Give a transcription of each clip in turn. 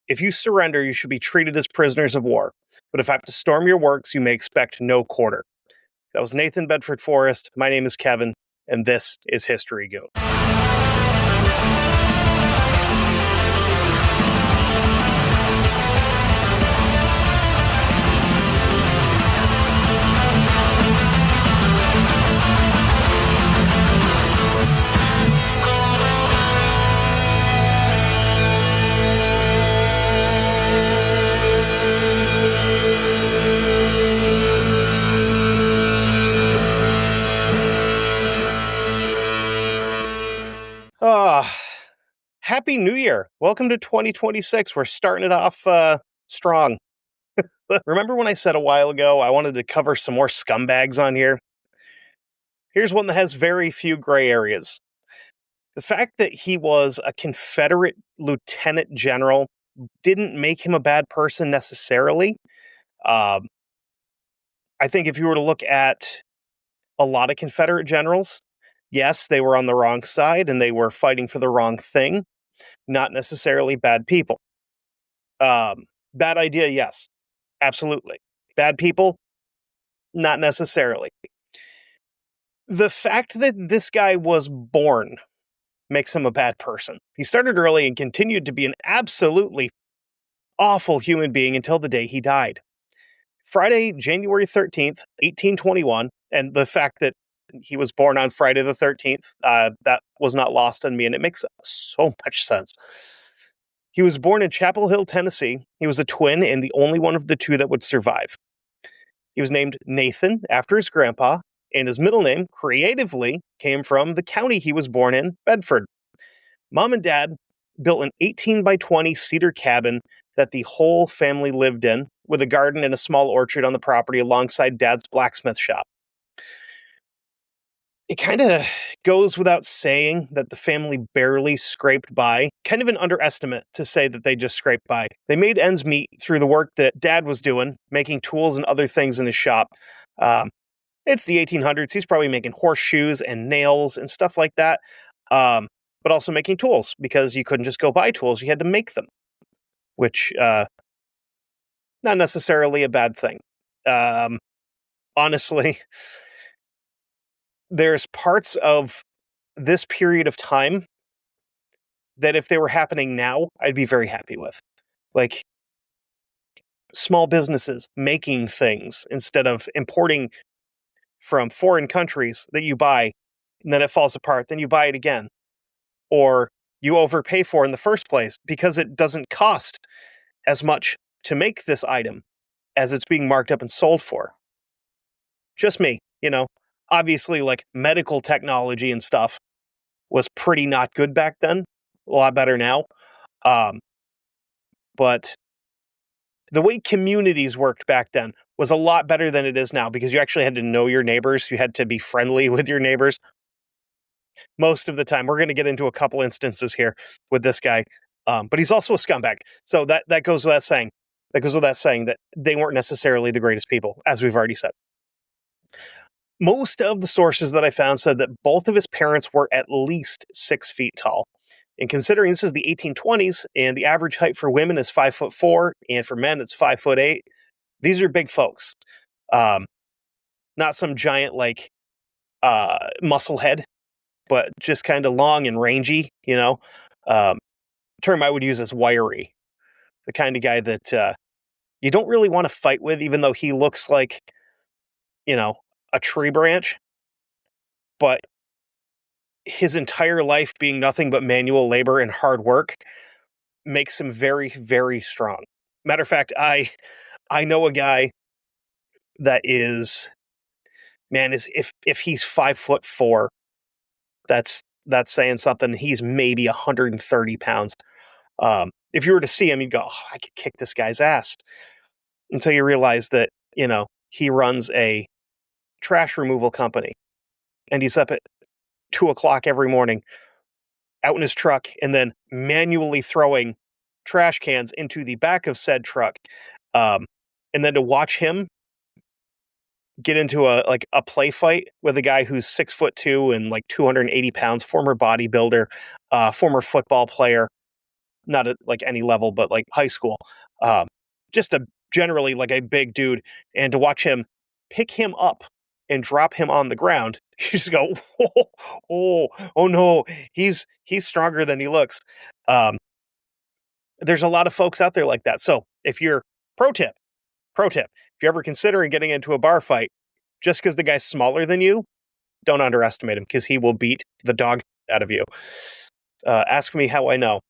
If you surrender, you should be treated as prisoners of war. But if I have to storm your works, you may expect no quarter. That was Nathan Bedford Forrest. My name is Kevin, and this is History Goon. Happy New Year. Welcome to 2026. We're starting it off strong. Remember when I said a while ago I wanted to cover some more scumbags on here? Here's one that has very few gray areas. The fact that he was a Confederate lieutenant general didn't make him a bad person necessarily. I think if you were to look at a lot of Confederate generals, yes, they were on the wrong side and they were fighting for the wrong thing. Not necessarily bad people. Bad idea, yes. Absolutely. Bad people, not necessarily. The fact that this guy was born makes him a bad person. He started early and continued to be an absolutely awful human being until the day he died. Friday, January 13th, 1821, and the fact that he was born on Friday the 13th, that was not lost on me, and it makes so much sense. He was born in Chapel Hill, Tennessee. He was a twin and the only one of the two that would survive. He was named Nathan after his grandpa, and his middle name, creatively, came from the county he was born in, Bedford. Mom and Dad built an 18 by 20 cedar cabin that the whole family lived in, with a garden and a small orchard on the property alongside Dad's blacksmith shop. It kind of goes without saying that the family barely scraped by. Kind of an underestimate to say that they just scraped by. They made ends meet through the work that Dad was doing, making tools and other things in his shop. It's the 1800s. He's probably making horseshoes and nails and stuff like that, but also making tools because you couldn't just go buy tools. You had to make them, which not necessarily a bad thing. Honestly, there's parts of this period of time that if they were happening now, I'd be very happy with. Like small businesses making things instead of importing from foreign countries that you buy and then it falls apart, then you buy it again. Or you overpay for in the first place because it doesn't cost as much to make this item as it's being marked up and sold for. Just me, Obviously, like medical technology and stuff was pretty not good back then. A lot better now. But the way communities worked back then was a lot better than it is now because you actually had to know your neighbors. You had to be friendly with your neighbors. Most of the time, we're going to get into a couple instances here with this guy. But he's also a scumbag. So that goes without saying. That goes without saying that they weren't necessarily the greatest people, as we've already said. Most of the sources that I found said that both of his parents were at least 6 feet tall. And considering this is the 1820s and the average height for women is 5'4", and for men it's 5'8", these are big folks. Not some giant muscle head, but just kind of long and rangy, term I would use is wiry. The kind of guy that you don't really want to fight with, even though he looks like, a tree branch, but his entire life being nothing but manual labor and hard work makes him very, very strong. Matter of fact, I know a guy that is, if he's 5'4", that's saying something. He's maybe 130 pounds. If you were to see him, you'd go, oh, I could kick this guy's ass. Until you realize that, he runs a trash removal company and he's up at 2:00 every morning out in his truck and then manually throwing trash cans into the back of said truck. And then to watch him get into a play fight with a guy who's 6'2" and 280 pounds, former bodybuilder, former football player. not at like any level, but like high school. Um, just a generally like a big dude, and to watch him pick him up and drop him on the ground, you just go, oh no, he's stronger than he looks. Um, there's a lot of folks out there like that. So if you're pro tip, if you're ever considering getting into a bar fight, just because the guy's smaller than you, don't underestimate him because he will beat the dog out of you. Ask me how I know.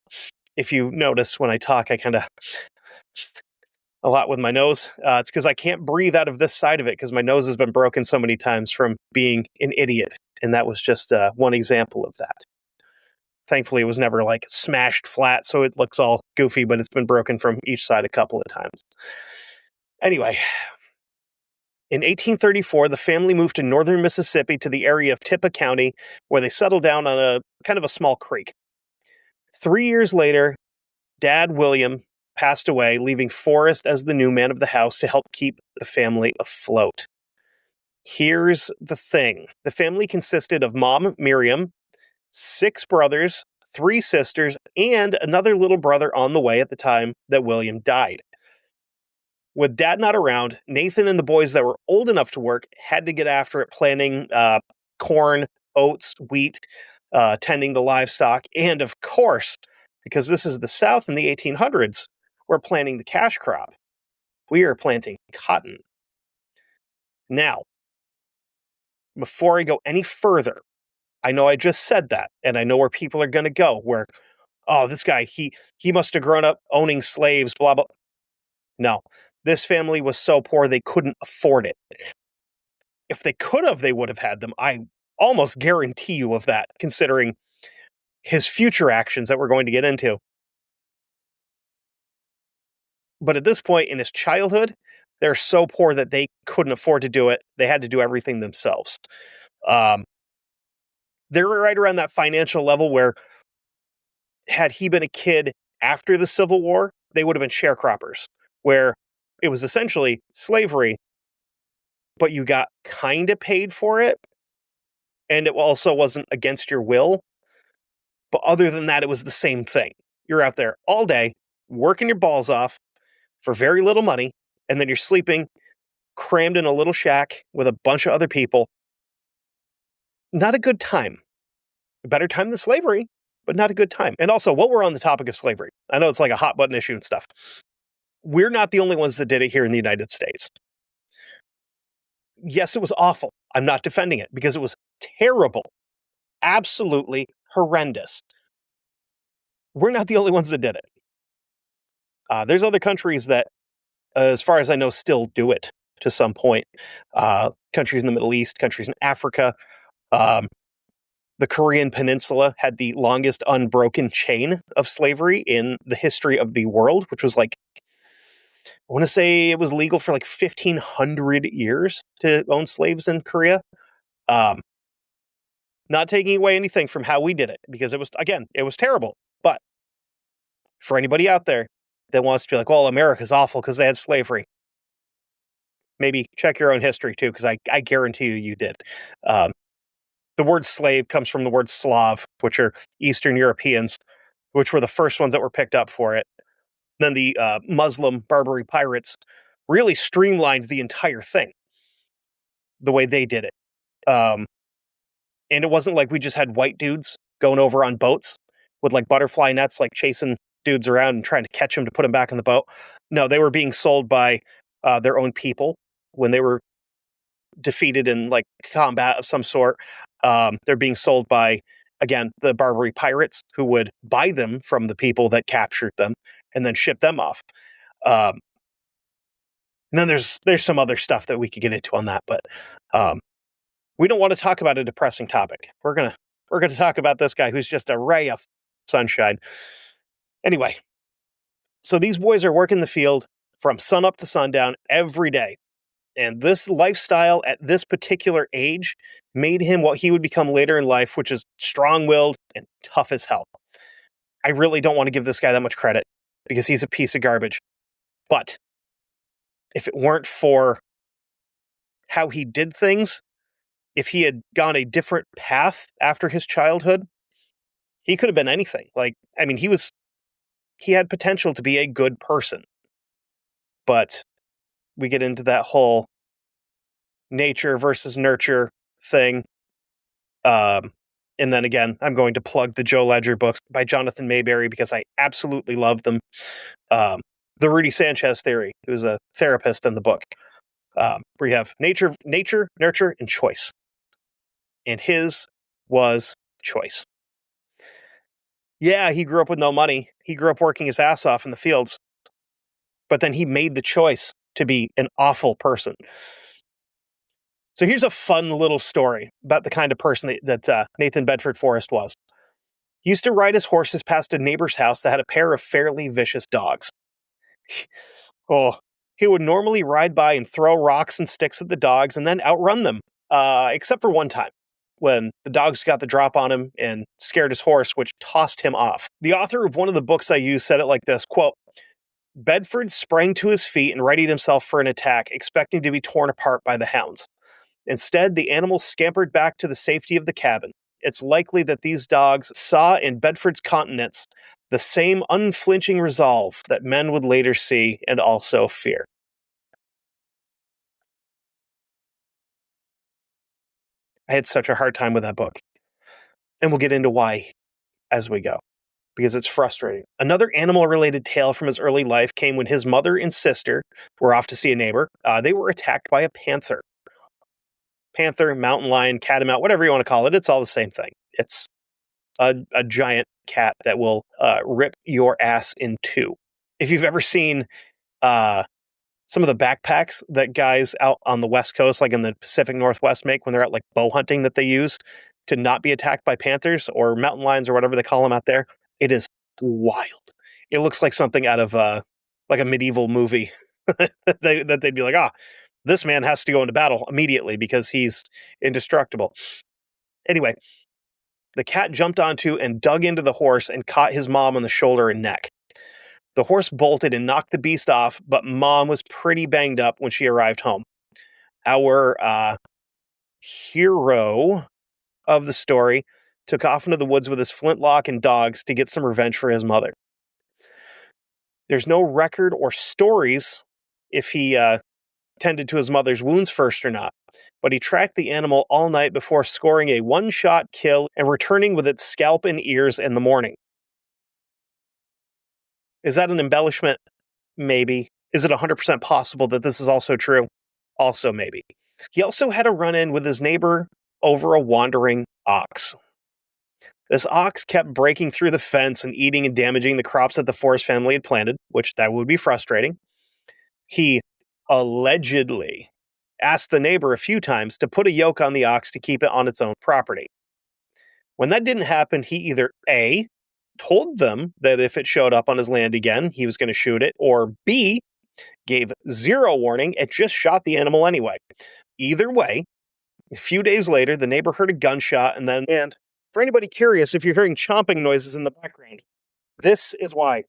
If you notice when I talk, I kind of a lot with my nose. It's because I can't breathe out of this side of it because my nose has been broken so many times from being an idiot. And that was just one example of that. Thankfully, it was never like smashed flat, so it looks all goofy, but it's been broken from each side a couple of times. Anyway, in 1834, the family moved to northern Mississippi to the area of Tippah County, where they settled down on a kind of a small creek. 3 years later, Dad William passed away, leaving Forrest as the new man of the house to help keep the family afloat. Here's the thing. The family consisted of Mom, Miriam, 6 brothers, 3 sisters, and another little brother on the way at the time that William died. With Dad not around, Nathan and the boys that were old enough to work had to get after it planting corn, oats, wheat, tending the livestock, and of course, because this is the South in the 1800s, we're planting the cash crop. We are planting cotton. Now, before I go any further, I know I just said that, and I know where people are going to go, where, oh, this guy, he must have grown up owning slaves, blah, blah. No, this family was so poor they couldn't afford it. If they could have, they would have had them. I almost guarantee you of that, considering his future actions that we're going to get into. But at this point in his childhood, they're so poor that they couldn't afford to do it. They had to do everything themselves. Um, they're right around that financial level where, had he been a kid after the Civil War, they would have been sharecroppers, where it was essentially slavery, but you got kind of paid for it, and it also wasn't against your will. But other than that, it was the same thing. You're out there all day, working your balls off for very little money, and then you're sleeping crammed in a little shack with a bunch of other people. Not a good time. A better time than slavery, but not a good time. And also, while we're on the topic of slavery, I know it's like a hot button issue and stuff. We're not the only ones that did it here in the United States. Yes, it was awful. I'm not defending it because it was terrible. Absolutely horrendous. We're not the only ones that did it. There's other countries that, as far as I know, still do it to some point. Countries in the Middle East, countries in Africa. The Korean Peninsula had the longest unbroken chain of slavery in the history of the world, which was like, I want to say it was legal for like 1,500 years to own slaves in Korea. Not taking away anything from how we did it, because it was, again, it was terrible. But for anybody out there that wants to be like, well, America's awful because they had slavery, maybe check your own history too, because I guarantee you did. The word slave comes from the word Slav, which are Eastern Europeans, which were the first ones that were picked up for it. Then the Muslim Barbary pirates really streamlined the entire thing, the way they did it. And it wasn't like we just had white dudes going over on boats with like butterfly nets, like chasing dudes around and trying to catch them to put them back in the boat. No, they were being sold by their own people when they were defeated in like combat of some sort. They're being sold by, again, the Barbary pirates, who would buy them from the people that captured them and then ship them off. And then there's some other stuff that we could get into on that, but we don't want to talk about a depressing topic. We're gonna talk about this guy who's just a ray of sunshine. Anyway, so these boys are working the field from sunup to sundown every day. And this lifestyle at this particular age made him what he would become later in life, which is strong-willed and tough as hell. I really don't want to give this guy that much credit because he's a piece of garbage. But if it weren't for how he did things, if he had gone a different path after his childhood, he could have been anything. Like, I mean, he was he had potential to be a good person. But we get into that whole nature versus nurture thing. And then again, I'm going to plug the Joe Ledger books by Jonathan Mayberry because I absolutely love them. The Rudy Sanchez theory, who's a therapist in the book, where you have nature, nurture, and choice. And his was choice. Yeah, he grew up with no money. He grew up working his ass off in the fields. But then he made the choice to be an awful person. So here's a fun little story about the kind of person that Nathan Bedford Forrest was. He used to ride his horses past a neighbor's house that had a pair of fairly vicious dogs. Oh, he would normally ride by and throw rocks and sticks at the dogs and then outrun them, except for one time when the dogs got the drop on him and scared his horse, which tossed him off. The author of one of the books I used said it like this, quote, Bedford sprang to his feet and readied himself for an attack, expecting to be torn apart by the hounds. Instead, the animals scampered back to the safety of the cabin. It's likely that these dogs saw in Bedford's countenance the same unflinching resolve that men would later see and also fear. I had such a hard time with that book. And we'll get into why as we go, because it's frustrating. Another animal-related tale from his early life came when his mother and sister were off to see a neighbor. They were attacked by a panther. Panther, mountain lion, catamount, whatever you want to call it, it's all the same thing. It's a giant cat that will rip your ass in two. If you've ever seen some of the backpacks that guys out on the West Coast, like in the Pacific Northwest, make when they're out like bow hunting that they use to not be attacked by panthers or mountain lions or whatever they call them out there, it is wild. It looks like something out of like a medieval movie that they'd be like, this man has to go into battle immediately because he's indestructible. Anyway, the cat jumped onto and dug into the horse and caught his mom on the shoulder and neck. The horse bolted and knocked the beast off, but Mom was pretty banged up when she arrived home. Our hero of the story took off into the woods with his flintlock and dogs to get some revenge for his mother. There's no record or stories if he tended to his mother's wounds first or not, but he tracked the animal all night before scoring a one-shot kill and returning with its scalp and ears in the morning. Is that an embellishment? Maybe. Is it 100% possible that this is also true? Also maybe. He also had a run-in with his neighbor over a wandering ox. This ox kept breaking through the fence and eating and damaging the crops that the Forrest family had planted, which that would be frustrating. He allegedly asked the neighbor a few times to put a yoke on the ox to keep it on its own property. When that didn't happen, he either A, told them that if it showed up on his land again, he was going to shoot it, or B, gave zero warning and just shot the animal anyway. Either way, a few days later, the neighbor heard a gunshot and for anybody curious, if you're hearing chomping noises in the background, this is why.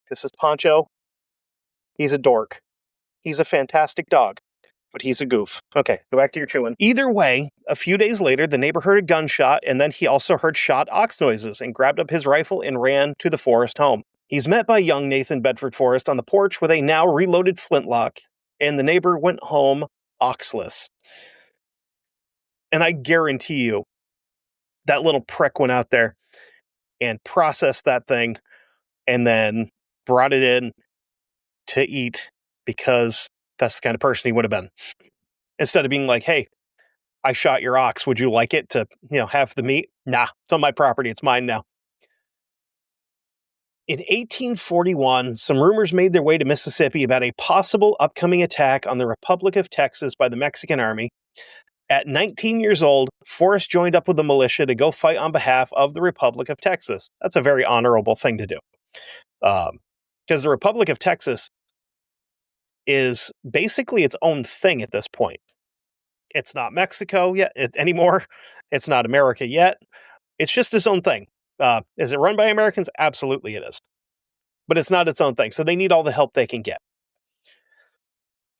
This is Poncho. He's a dork. He's a fantastic dog, but he's a goof. Okay, go back to your chewing. Either way, a few days later, the neighbor heard a gunshot, and then he also heard shot ox noises and grabbed up his rifle and ran to the Forrest home. He's met by young Nathan Bedford Forrest on the porch with a now reloaded flintlock, and the neighbor went home oxless. And I guarantee you, that little prick went out there and processed that thing and then brought it in to eat because that's the kind of person he would have been. Instead of being like, hey, I shot your ox. Would you like it to, have the meat? Nah, it's on my property. It's mine now. In 1841, some rumors made their way to Mississippi about a possible upcoming attack on the Republic of Texas by the Mexican Army. At 19 years old, Forrest joined up with the militia to go fight on behalf of the Republic of Texas. That's a very honorable thing to do. Because the Republic of Texas is basically its own thing at this point. It's not Mexico yet anymore. It's not America yet. It's just its own thing. Is it run by Americans? Absolutely it is. But it's not its own thing. So they need all the help they can get.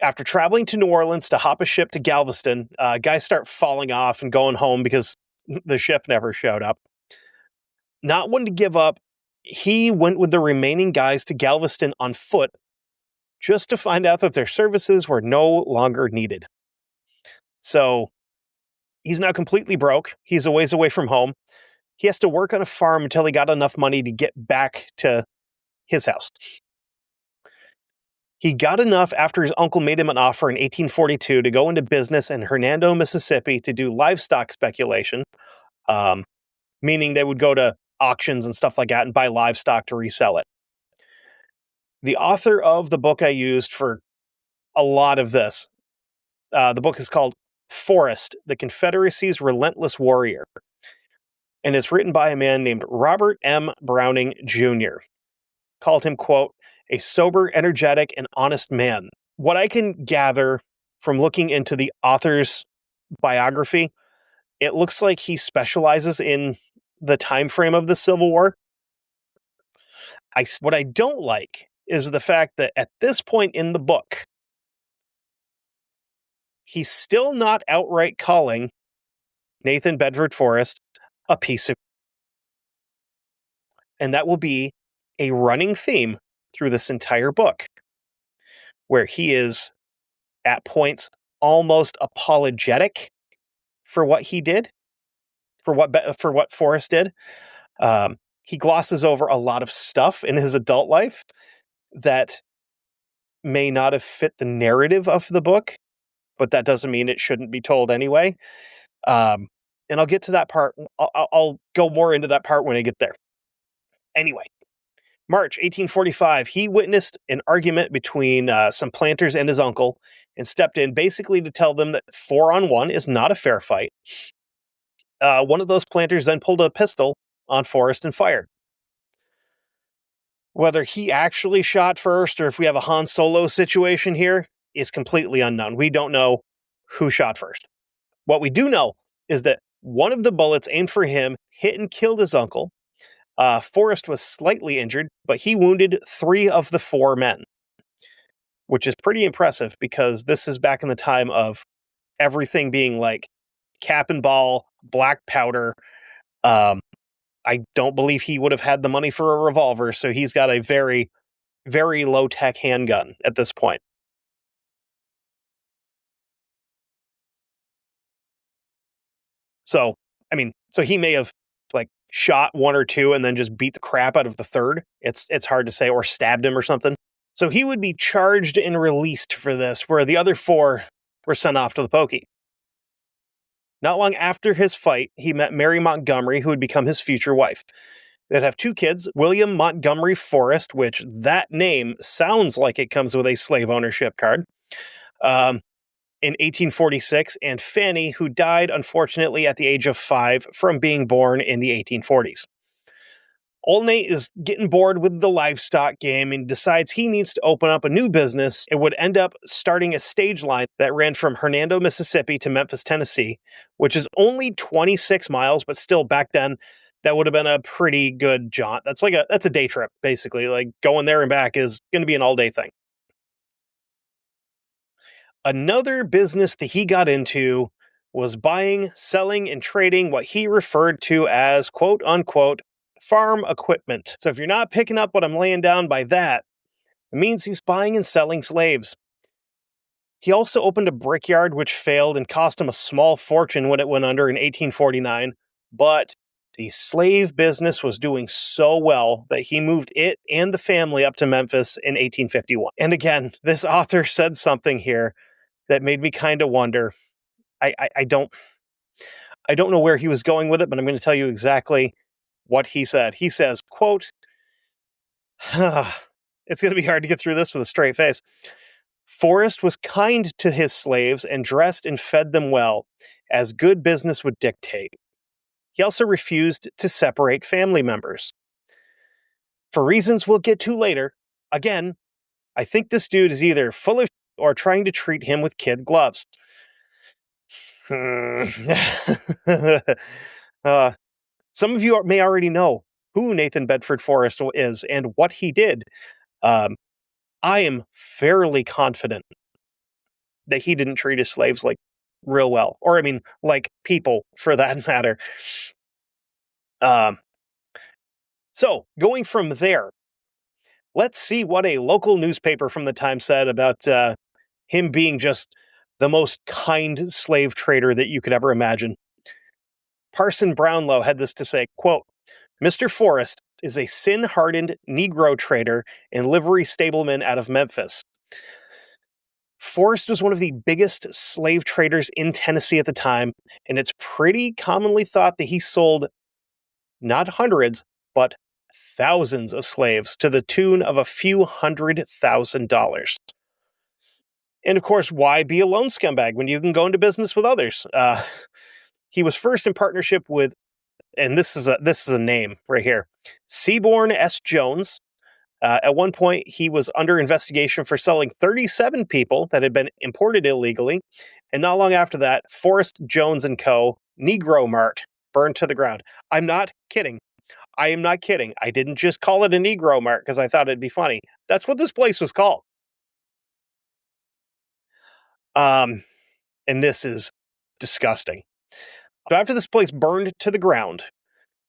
After traveling to New Orleans to hop a ship to Galveston, guys start falling off and going home because the ship never showed up. Not one to give up, He went with the remaining guys to Galveston on foot just to find out that their services were no longer needed. So he's now completely broke. He's a ways away from home. He has to work on a farm until he got enough money to get back to his house. He got enough after his uncle made him an offer in 1842 to go into business in Hernando, Mississippi to do livestock speculation, um, meaning they would go to auctions and stuff like that and buy livestock to resell it. The author of the book I used for a lot of this, the book is called Forrest, the Confederacy's Relentless Warrior. And it's written by a man named Robert M. Browning Jr. Called him, quote, a sober, energetic, and honest man. What I can gather from looking into the author's biography, it looks like he specializes in the time frame of the Civil War. What I don't like is the fact that at this point in the book, he's still not outright calling Nathan Bedford Forrest a piece of, and that will be a running theme through this entire book, where he is at points almost apologetic for what he did, for what Forrest did. He glosses over a lot of stuff in his adult life that may not have fit the narrative of the book, but that doesn't mean it shouldn't be told anyway. And I'll get to that part. I'll go more into that part when I get there. Anyway, March 1845, he witnessed an argument between some planters and his uncle and stepped in basically to tell them that 4-on-1 is not a fair fight. One of those planters then pulled a pistol on Forrest and fired. Whether he actually shot first or if we have a Han Solo situation here is completely unknown. We don't know who shot first. What we do know is that one of the bullets aimed for him hit and killed his uncle. Forrest was slightly injured, but he wounded 3 of the 4 men, which is pretty impressive because this is back in the time of everything being like cap and ball, black powder. I don't believe he would have had the money for a revolver, so he's got a very, very low-tech handgun at this point. So, so he may have like shot 1 or 2 and then just beat the crap out of the third. It's hard to say, or stabbed him or something. So he would be charged and released for this, where the other 4 were sent off to the pokey. Not long after his fight, he met Mary Montgomery, who would become his future wife. They'd have 2 kids, William Montgomery Forrest, which that name sounds like it comes with a slave ownership card, in 1846, and Fanny, who died, unfortunately, at the age of 5 from being born in the 1840s. Old Nate is getting bored with the livestock game and decides he needs to open up a new business. It would end up starting a stage line that ran from Hernando, Mississippi to Memphis, Tennessee, which is only 26 miles, but still back then, that would have been a pretty good jaunt. That's a day trip, basically. Like going there and back is going to be an all-day thing. Another business that he got into was buying, selling, and trading what he referred to as quote unquote farm equipment. So if you're not picking up what I'm laying down by that, it means he's buying and selling slaves. He also opened a brickyard which failed and cost him a small fortune when it went under in 1849, but the slave business was doing so well that he moved it and the family up to Memphis in 1851. And again, this author said something here that made me kind of wonder. I don't know where he was going with it, but I'm going to tell you exactly what he said. He says, quote, it's going to be hard to get through this with a straight face. Forrest was kind to his slaves and dressed and fed them well, as good business would dictate. He also refused to separate family members. For reasons we'll get to later, again, I think this dude is either full of or trying to treat him with kid gloves. Some of you may already know who Nathan Bedford Forrest is and what he did. I am fairly confident that he didn't treat his slaves like real well, or like people for that matter. So, going from there, let's see what a local newspaper from the time said about him being just the most kind slave trader that you could ever imagine. Parson Brownlow had this to say, quote, Mr. Forrest is a sin-hardened Negro trader and livery stableman out of Memphis. Forrest was one of the biggest slave traders in Tennessee at the time, and it's pretty commonly thought that he sold not hundreds, but thousands of slaves to the tune of a few $100,000. And of course, why be a lone scumbag when you can go into business with others? He was first in partnership with, and this is a name right here, Seaborn S. Jones. At one point, he was under investigation for selling 37 people that had been imported illegally. And not long after that, Forrest Jones and Co., Negro Mart, burned to the ground. I'm not kidding. I am not kidding. I didn't just call it a Negro Mart because I thought it'd be funny. That's what this place was called. And this is disgusting. So after this place burned to the ground,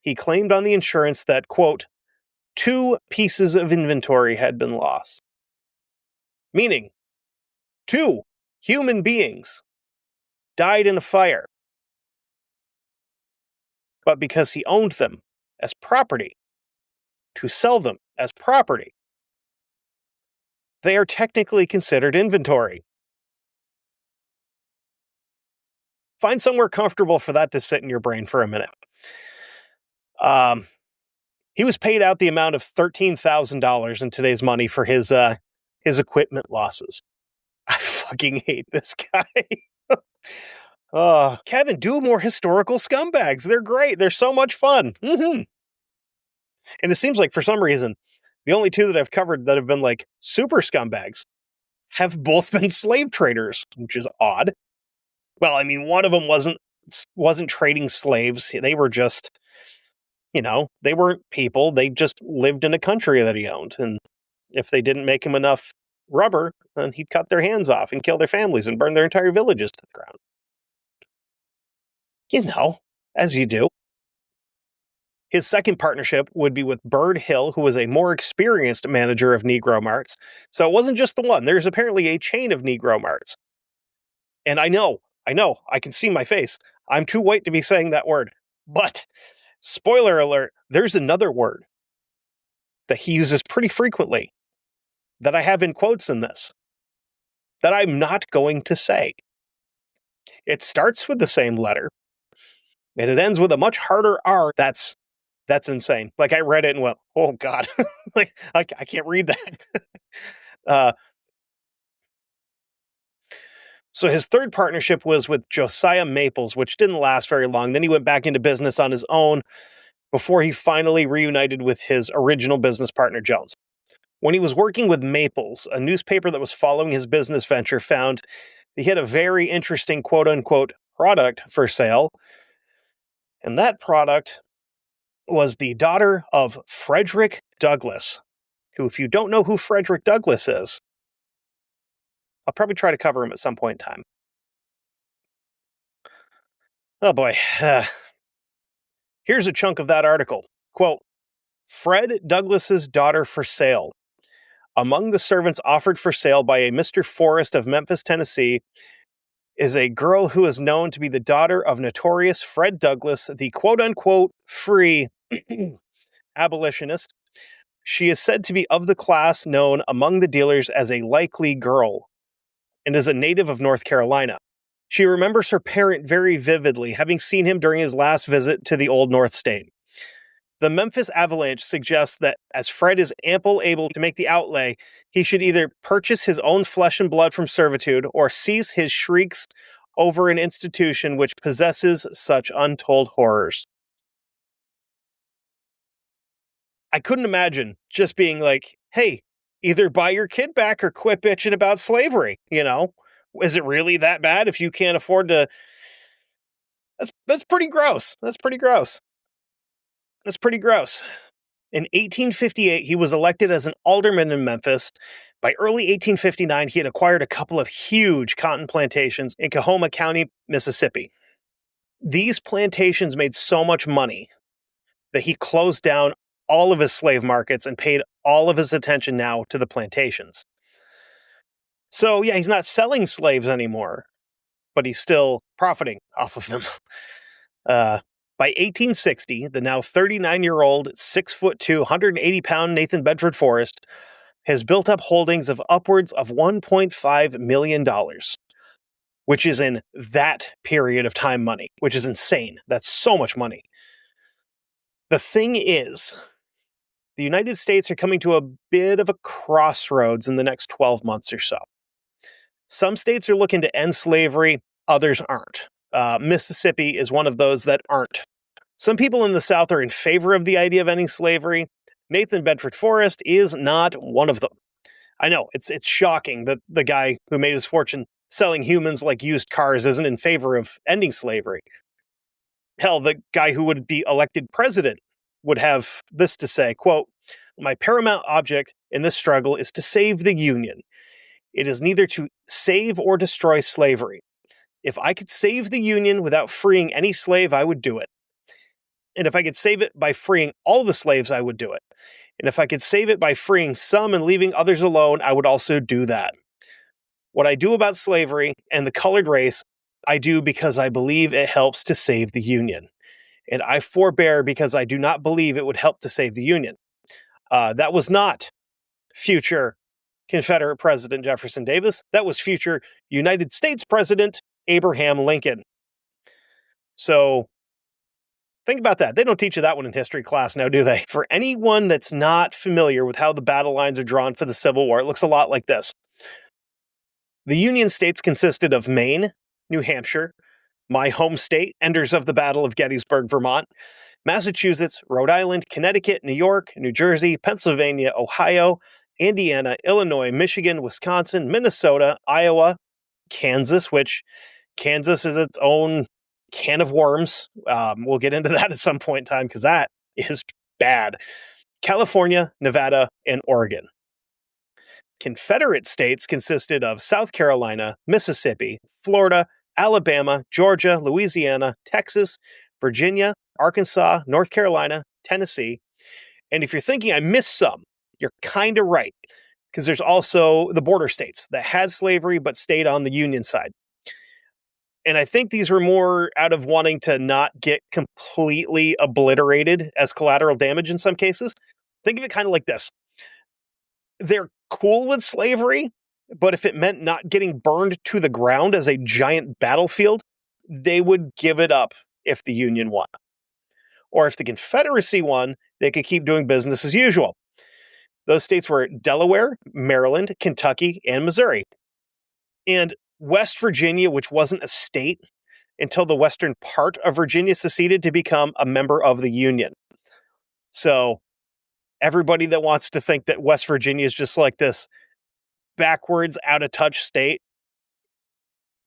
he claimed on the insurance that, quote, 2 pieces of inventory had been lost. Meaning, 2 human beings died in a fire. But because he owned them as property, to sell them as property, they are technically considered inventory. Find somewhere comfortable for that to sit in your brain for a minute. He was paid out the amount of $13,000 in today's money for his equipment losses. I fucking hate this guy. Kevin, do more historical scumbags. They're great. They're so much fun. Mm-hmm. And it seems like for some reason, the only 2 that I've covered that have been like super scumbags have both been slave traders, which is odd. Well, I mean, one of them wasn't trading slaves. They were just, they weren't people. They just lived in a country that he owned. And if they didn't make him enough rubber, then he'd cut their hands off and kill their families and burn their entire villages to the ground. As you do. His second partnership would be with Bird Hill, who was a more experienced manager of Negro Marts. So it wasn't just the one. There's apparently a chain of Negro Marts. And I know, I can see my face. I'm too white to be saying that word. But, spoiler alert, there's another word that he uses pretty frequently that I have in quotes in this that I'm not going to say. It starts with the same letter, and it ends with a much harder R. That's insane. Like, I read it and went, oh, God. Like, I can't read that. So his third partnership was with Josiah Maples, which didn't last very long. Then he went back into business on his own before he finally reunited with his original business partner, Jones. When he was working with Maples, a newspaper that was following his business venture found he had a very interesting quote-unquote product for sale. And that product was the daughter of Frederick Douglass, who, if you don't know who Frederick Douglass is, I'll probably try to cover him at some point in time. Oh boy. Here's a chunk of that article. Quote, Fred Douglass's daughter for sale. Among the servants offered for sale by a Mr. Forrest of Memphis, Tennessee, is a girl who is known to be the daughter of notorious Fred Douglass, the quote-unquote free abolitionist. She is said to be of the class known among the dealers as a likely girl and is a native of North Carolina. She remembers her parent very vividly, having seen him during his last visit to the Old North State. The Memphis Avalanche suggests that as Fred is able to make the outlay, he should either purchase his own flesh and blood from servitude or cease his shrieks over an institution which possesses such untold horrors. I couldn't imagine just being like, hey, either buy your kid back or quit bitching about slavery, Is it really that bad if you can't afford to? That's pretty gross. That's pretty gross. In 1858, he was elected as an alderman in Memphis. By early 1859, he had acquired a couple of huge cotton plantations in Coahoma County, Mississippi. These plantations made so much money that he closed down all of his slave markets and paid all of his attention now to the plantations. So, yeah, he's not selling slaves anymore, but he's still profiting off of them. By 1860, the now 39-year-old, 6'2", 180-pound Nathan Bedford Forrest has built up holdings of upwards of $1.5 million, which is in that period of time money, which is insane. That's so much money. The thing is, the United States are coming to a bit of a crossroads in the next 12 months or so. Some states are looking to end slavery, others aren't. Mississippi is one of those that aren't. Some people in the South are in favor of the idea of ending slavery. Nathan Bedford Forrest is not one of them. I know, it's shocking that the guy who made his fortune selling humans like used cars isn't in favor of ending slavery. Hell, the guy who would be elected president would have this to say, quote, "My paramount object in this struggle is to save the Union. It is neither to save or destroy slavery. If I could save the Union without freeing any slave, I would do it. And if I could save it by freeing all the slaves, I would do it. And if I could save it by freeing some and leaving others alone, I would also do that. What I do about slavery and the colored race, I do because I believe it helps to save the Union. And I forbear because I do not believe it would help to save the Union." That was not future Confederate President Jefferson Davis. That was future United States President Abraham Lincoln. So think about that. They don't teach you that one in history class now, do they? For anyone that's not familiar with how the battle lines are drawn for the Civil War, it looks a lot like this. The Union states consisted of Maine, New Hampshire, my home state, enders of the Battle of Gettysburg, Vermont, Massachusetts, Rhode Island, Connecticut, New York, New Jersey, Pennsylvania, Ohio, Indiana, Illinois, Michigan, Wisconsin, Minnesota, Iowa, Kansas, which Kansas is its own can of worms. We'll get into that at some point in time because that is bad. California, Nevada, and Oregon. Confederate states consisted of South Carolina, Mississippi, Florida, Alabama, Georgia, Louisiana, Texas, Virginia, Arkansas, North Carolina, Tennessee. And if you're thinking I missed some, you're kind of right, because there's also the border states that had slavery but stayed on the Union side. And I think these were more out of wanting to not get completely obliterated as collateral damage in some cases. Think of it kind of like this. They're cool with slavery, but if it meant not getting burned to the ground as a giant battlefield, they would give it up if the Union won. Or if the Confederacy won, they could keep doing business as usual. Those states were Delaware, Maryland, Kentucky, and Missouri. And West Virginia, which wasn't a state until the western part of Virginia seceded to become a member of the Union. So everybody that wants to think that West Virginia is just like this backwards, out of touch state,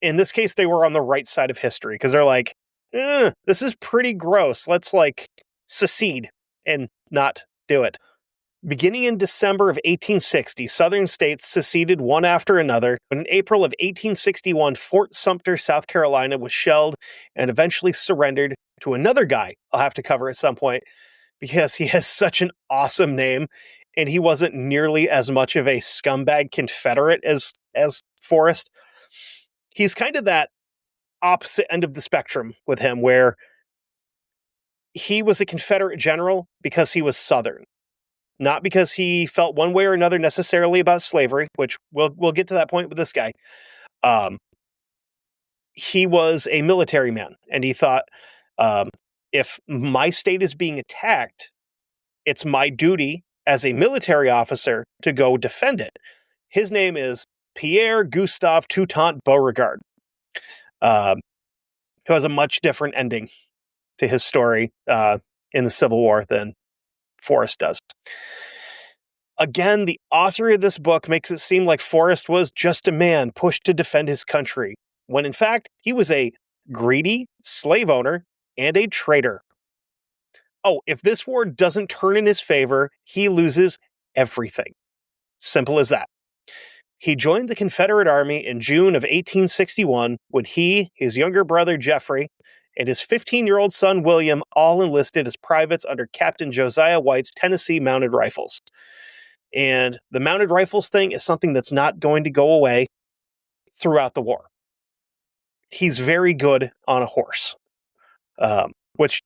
in this case, they were on the right side of history because they're like, this is pretty gross. Let's secede and not do it. Beginning in December of 1860, Southern states seceded one after another, but in April of 1861, Fort Sumter, South Carolina was shelled and eventually surrendered to another guy I'll have to cover at some point because he has such an awesome name and he wasn't nearly as much of a scumbag Confederate as Forrest. He's kind of that opposite end of the spectrum with him where he was a Confederate general because he was Southern. Not because he felt one way or another necessarily about slavery, which we'll get to that point with this guy. He was a military man, and he thought, if my state is being attacked, it's my duty as a military officer to go defend it. His name is Pierre Gustave Toutant Beauregard, who has a much different ending to his story in the Civil War than Forrest does. Again, the author of this book makes it seem like Forrest was just a man pushed to defend his country, when in fact, he was a greedy slave owner and a traitor. Oh, if this war doesn't turn in his favor, he loses everything. Simple as that. He joined the Confederate Army in June of 1861 when he, his younger brother Jeffrey, and his 15-year-old son, William, all enlisted as privates under Captain Josiah White's Tennessee Mounted Rifles. And the mounted rifles thing is something that's not going to go away throughout the war. He's very good on a horse, which,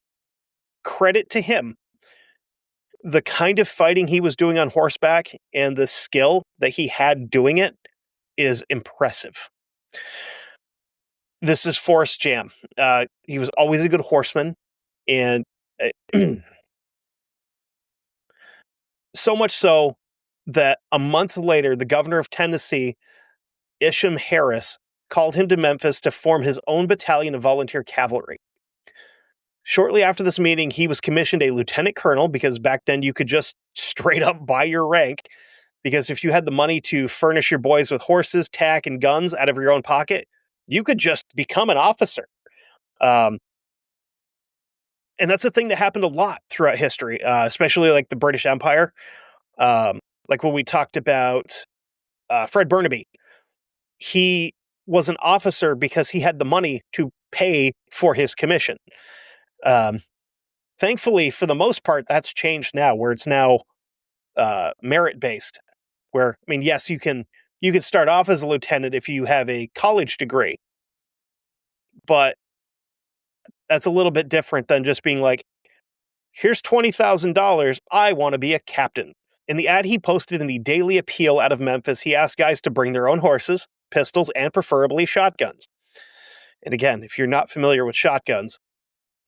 credit to him, the kind of fighting he was doing on horseback and the skill that he had doing it is impressive. This is Forrest's jam. He was always a good horseman, and so much so that a month later, the governor of Tennessee, Isham Harris, called him to Memphis to form his own battalion of volunteer cavalry. Shortly after this meeting, he was commissioned a lieutenant colonel, because back then you could just straight up buy your rank, because if you had the money to furnish your boys with horses, tack, and guns out of your own pocket, you could just become an officer. And that's a thing that happened a lot throughout history, especially like the British Empire. Like when we talked about Fred Burnaby, he was an officer because he had the money to pay for his commission. Thankfully, for the most part, that's changed now, where it's now merit-based. Where, I mean, yes, you can start off as a lieutenant if you have a college degree, but that's a little bit different than just being like, here's $20,000, I want to be a captain. In the ad he posted in the Daily Appeal out of Memphis, he asked guys to bring their own horses, pistols, and preferably shotguns. And again, if you're not familiar with shotguns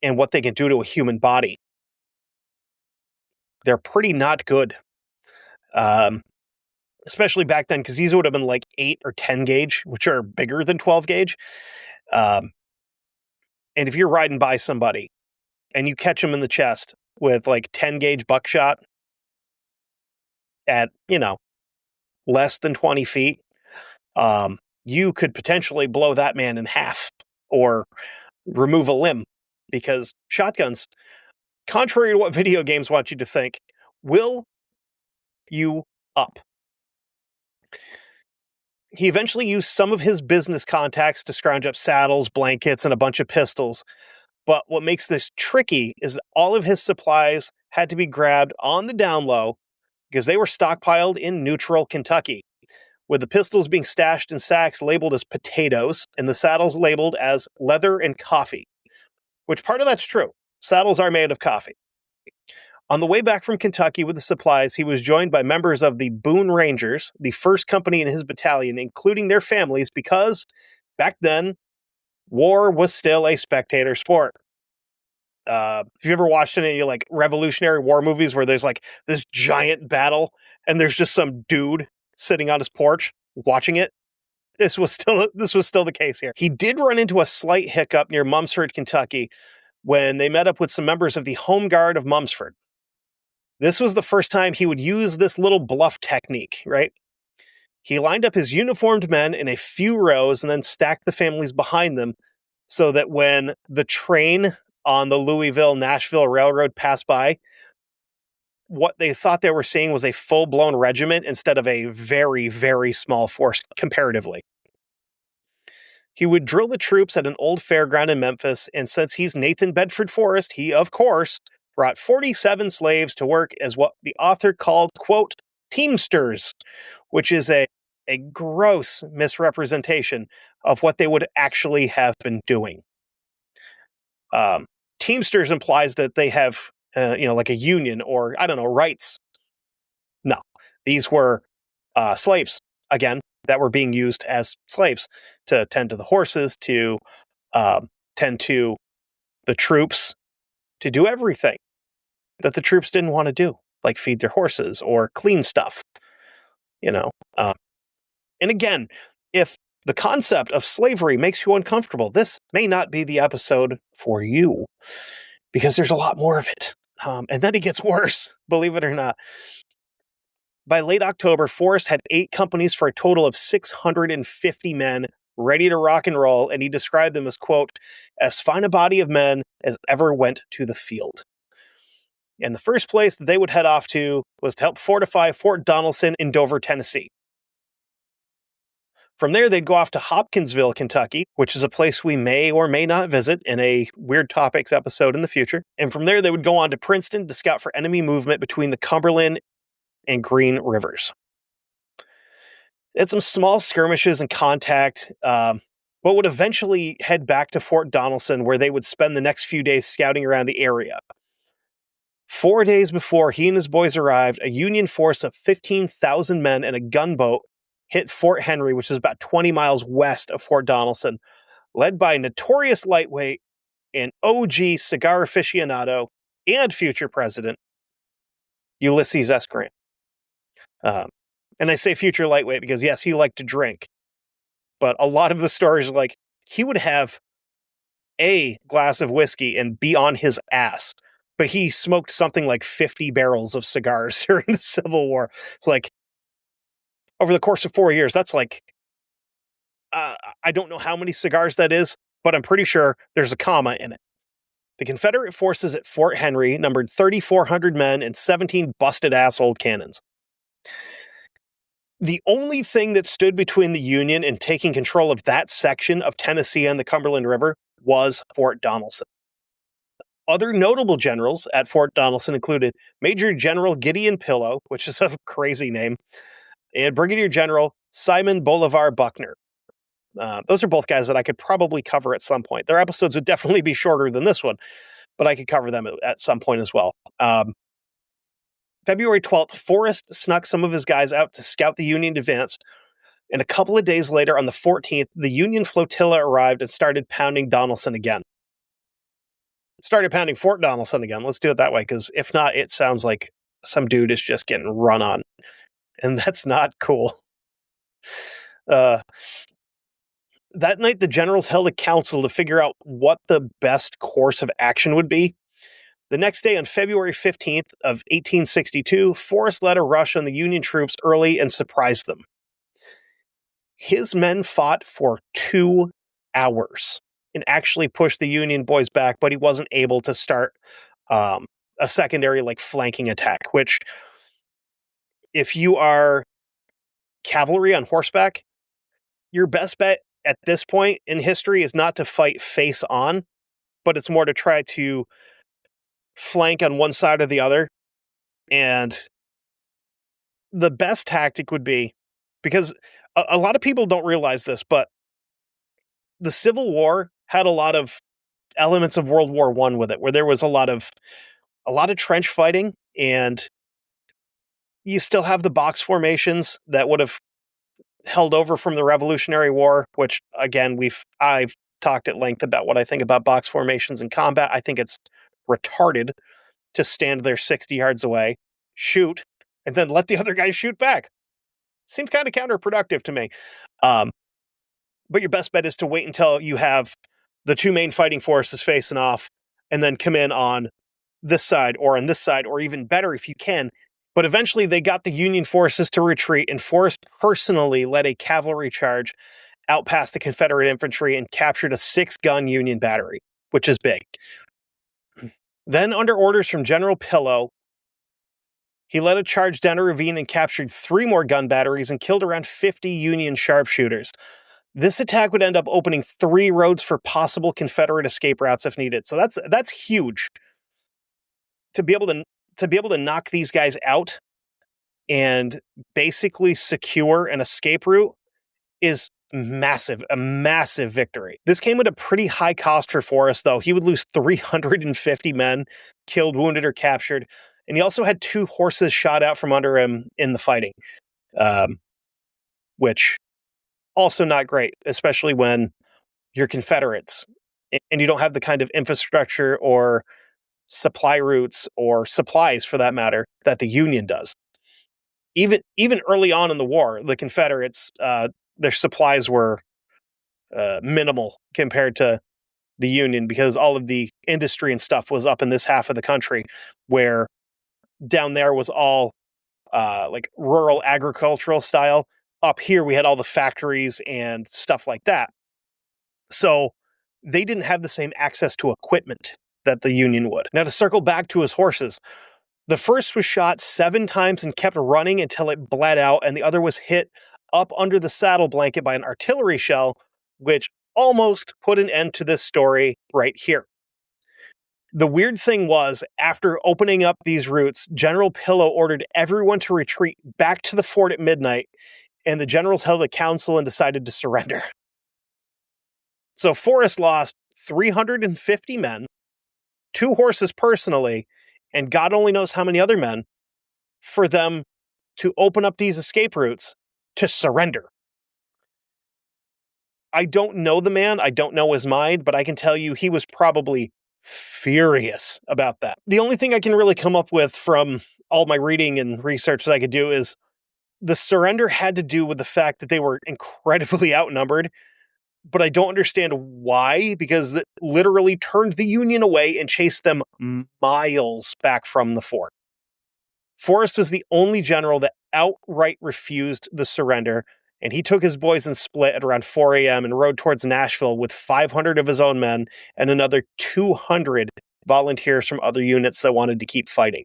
and what they can do to a human body, they're pretty not good. Especially back then, because these would have been like 8 or 10 gauge, which are bigger than 12 gauge. And if you're riding by somebody and you catch them in the chest with like 10 gauge buckshot at, less than 20 feet, you could potentially blow that man in half or remove a limb, because shotguns, contrary to what video games want you to think, will you up. He eventually used some of his business contacts to scrounge up saddles, blankets, and a bunch of pistols. But what makes this tricky is that all of his supplies had to be grabbed on the down low, because they were stockpiled in neutral Kentucky, with the pistols being stashed in sacks labeled as potatoes and the saddles labeled as leather and coffee, which part of that's true. Saddles are made of coffee. On the way back from Kentucky with the supplies, he was joined by members of the Boone Rangers, the first company in his battalion, including their families, because back then, war was still a spectator sport. If you ever watched any like Revolutionary War movies where there's like this giant battle and there's just some dude sitting on his porch watching it, this was still the case here. He did run into a slight hiccup near Mumford, Kentucky, when they met up with some members of the Home Guard of Mumford. This was the first time he would use this little bluff technique, right? He lined up his uniformed men in a few rows and then stacked the families behind them, so that when the train on the Louisville-Nashville Railroad passed by, what they thought they were seeing was a full-blown regiment instead of a very, very small force comparatively. He would drill the troops at an old fairground in Memphis, and since he's Nathan Bedford Forrest, he, of course, brought 47 slaves to work as what the author called, quote, teamsters, which is a gross misrepresentation of what they would actually have been doing. Teamsters implies that they have, like a union or, rights. No, these were slaves, again, that were being used as slaves to tend to the horses, to tend to the troops, to do everything that the troops didn't want to do, like feed their horses or clean stuff, And again, if the concept of slavery makes you uncomfortable, this may not be the episode for you, because there's a lot more of it. And then it gets worse, believe it or not. By late October, Forrest had 8 companies for a total of 650 men ready to rock and roll, and he described them as, quote, as fine a body of men as ever went to the field. And the first place that they would head off to was to help fortify Fort Donelson in Dover, Tennessee. From there, they'd go off to Hopkinsville, Kentucky, which is a place we may or may not visit in a Weird Topics episode in the future. And from there, they would go on to Princeton to scout for enemy movement between the Cumberland and Green Rivers. They had some small skirmishes and contact, but would eventually head back to Fort Donelson, where they would spend the next few days scouting around the area. 4 days before he and his boys arrived, a Union force of 15,000 men and a gunboat hit Fort Henry, which is about 20 miles west of Fort Donelson, led by notorious lightweight and OG cigar aficionado and future president, Ulysses S. Grant. And I say future lightweight because, yes, he liked to drink. But a lot of the stories are like, he would have a glass of whiskey and be on his ass. But he smoked something like 50 barrels of cigars during the Civil War. It's like, over the course of 4 years, that's like, I don't know how many cigars that is, but I'm pretty sure there's a comma in it. The Confederate forces at Fort Henry numbered 3,400 men and 17 busted-ass old cannons. The only thing that stood between the Union and taking control of that section of Tennessee and the Cumberland River was Fort Donelson. Other notable generals at Fort Donelson included Major General Gideon Pillow, which is a crazy name, and Brigadier General Simon Bolivar Buckner. Those are both guys that I could probably cover at some point. Their episodes would definitely be shorter than this one, but I could cover them at some point as well. February 12th, Forrest snuck some of his guys out to scout the Union advance, and a couple of days later, on the 14th, the Union flotilla arrived and started pounding Donelson again. Started pounding Fort Donelson again. Let's do it that way, because if not, it sounds like some dude is just getting run on, and that's not cool. That night, the generals held a council to figure out what the best course of action would be. The next day, on February 15th of 1862, Forrest led a rush on the Union troops early and surprised them. His men fought for 2 hours and actually pushed the Union boys back, but he wasn't able to start a secondary flanking attack, which, if you are cavalry on horseback, your best bet at this point in history is not to fight face on, but it's more to try to flank on one side or the other. And the best tactic would be, because a lot of people don't realize this, but the Civil War had a lot of elements of World War I with it, where there was a lot of trench fighting, and you still have the box formations that would have held over from the Revolutionary War, which, again, I've talked at length about what I think about box formations in combat. I think it's retarded to stand there 60 yards away, shoot, and then let the other guy shoot back. Seems kind of counterproductive to me. But your best bet is to wait until you have the two main fighting forces facing off, and then come in on this side or on this side, or even better if you can. But eventually they got the Union forces to retreat, and Forrest personally led a cavalry charge out past the Confederate infantry and captured a 6-gun Union battery, which is big. Then, under orders from General Pillow, he led a charge down a ravine and captured 3 more gun batteries and killed around 50 Union sharpshooters. This attack would end up opening 3 roads for possible Confederate escape routes if needed. So that's huge. To be able to knock these guys out and basically secure an escape route is massive, a massive victory. This came at a pretty high cost for Forrest, though. He would lose 350 men, killed, wounded, or captured. And he also had 2 horses shot out from under him in the fighting, which also not great, especially when you're Confederates and you don't have the kind of infrastructure or supply routes or supplies, for that matter, that the Union does. Even early on in the war, the Confederates, their supplies were minimal compared to the Union, because all of the industry and stuff was up in this half of the country, where down there was all rural agricultural style. Up here, we had all the factories and stuff like that. So they didn't have the same access to equipment that the Union would. Now, to circle back to his horses, the first was shot 7 times and kept running until it bled out, and the other was hit up under the saddle blanket by an artillery shell, which almost put an end to this story right here. The weird thing was, after opening up these routes, General Pillow ordered everyone to retreat back to the fort at midnight, and the generals held a council and decided to surrender. So Forrest lost 350 men, 2 horses personally, and God only knows how many other men, for them to open up these escape routes to surrender. I don't know the man, I don't know his mind, but I can tell you he was probably furious about that. The only thing I can really come up with from all my reading and research that I could do is the surrender had to do with the fact that they were incredibly outnumbered, but I don't understand why, because it literally turned the Union away and chased them miles back from the fort. Forrest was the only general that outright refused the surrender, and he took his boys and split at around 4 a.m. and rode towards Nashville with 500 of his own men and another 200 volunteers from other units that wanted to keep fighting.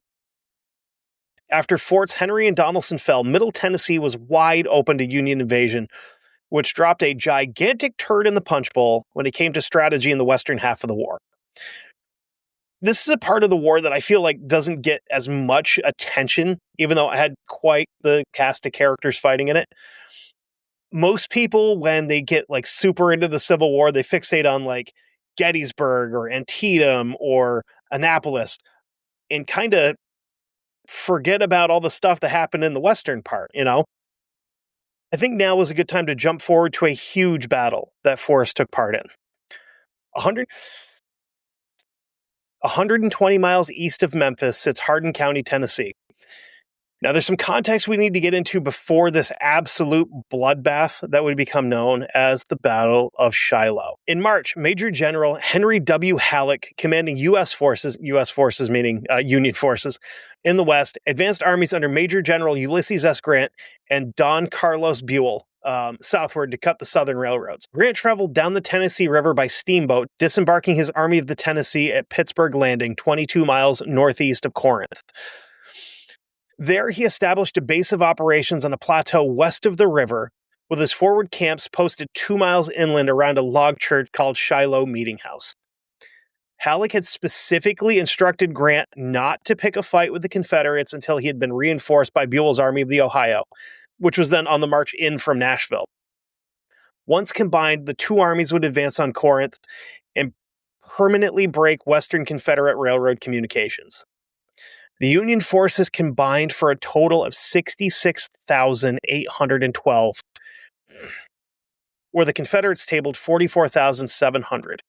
After Forts Henry and Donelson fell, Middle Tennessee was wide open to Union invasion, which dropped a gigantic turd in the punch bowl when it came to strategy in the western half of the war. This is a part of the war that I feel like doesn't get as much attention, even though it had quite the cast of characters fighting in it. Most people, when they get like super into the Civil War, they fixate on like Gettysburg or Antietam or Annapolis and kind of forget about all the stuff that happened in the western part, you know? I think now is a good time to jump forward to a huge battle that Forrest took part in. 120 miles east of Memphis sits Hardin County, Tennessee. Now, there's some context we need to get into before this absolute bloodbath that would become known as the Battle of Shiloh. In March, Major General Henry W. Halleck, commanding U.S. forces meaning Union forces, in the West, advanced armies under Major General Ulysses S. Grant and Don Carlos Buell southward to cut the southern railroads. Grant traveled down the Tennessee River by steamboat, disembarking his Army of the Tennessee at Pittsburgh Landing, 22 miles northeast of Corinth. There, he established a base of operations on a plateau west of the river, with his forward camps posted 2 miles inland around a log church called Shiloh Meeting House. Halleck had specifically instructed Grant not to pick a fight with the Confederates until he had been reinforced by Buell's Army of the Ohio, which was then on the march in from Nashville. Once combined, the two armies would advance on Corinth and permanently break Western Confederate Railroad communications. The Union forces combined for a total of 66,812, where the Confederates tabled 44,700.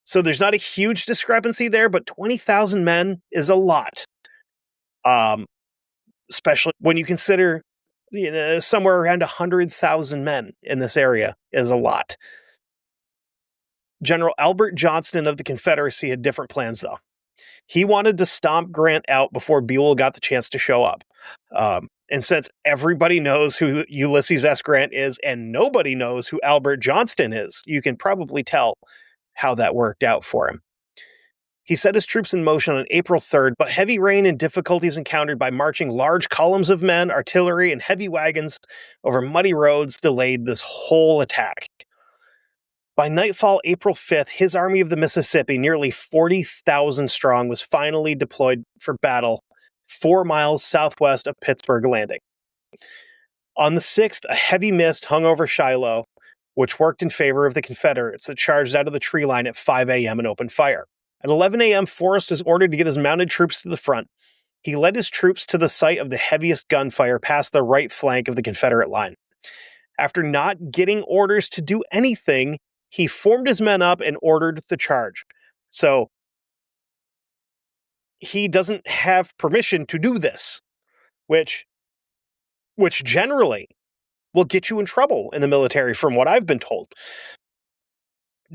So there's not a huge discrepancy there, but 20,000 men is a lot. Especially when you consider somewhere around 100,000 men in this area is a lot. General Albert Johnston of the Confederacy had different plans, though. He wanted to stomp Grant out before Buell got the chance to show up. And since everybody knows who Ulysses S. Grant is and nobody knows who Albert Johnston is, you can probably tell how that worked out for him. He set his troops in motion on April 3rd, but heavy rain and difficulties encountered by marching large columns of men, artillery, and heavy wagons over muddy roads delayed this whole attack. By nightfall, April 5th, his Army of the Mississippi, nearly 40,000 strong, was finally deployed for battle 4 miles southwest of Pittsburgh Landing. On the 6th, a heavy mist hung over Shiloh, which worked in favor of the Confederates that charged out of the tree line at 5 a.m. and opened fire. At 11 a.m., Forrest was ordered to get his mounted troops to the front. He led his troops to the site of the heaviest gunfire past the right flank of the Confederate line. After not getting orders to do anything, he formed his men up and ordered the charge. So he doesn't have permission to do this, which generally will get you in trouble in the military, from what I've been told.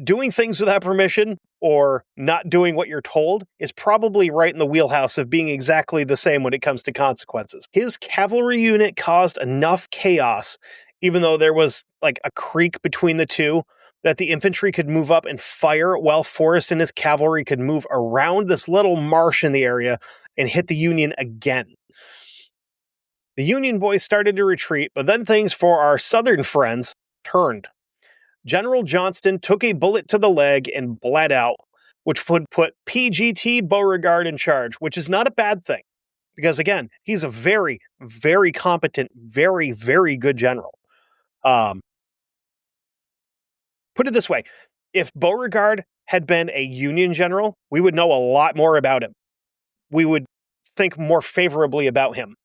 Doing things without permission or not doing what you're told is probably right in the wheelhouse of being exactly the same when it comes to consequences. His cavalry unit caused enough chaos, even though there was like a creek between the two, that the infantry could move up and fire while Forrest and his cavalry could move around this little marsh in the area and hit the Union again. The Union boys started to retreat, but then things for our Southern friends turned. General Johnston took a bullet to the leg and bled out, which would put PGT Beauregard in charge, which is not a bad thing. Because again, he's a very, very competent, very, very good general. Put it this way, if Beauregard had been a Union general, we would know a lot more about him. We would think more favorably about him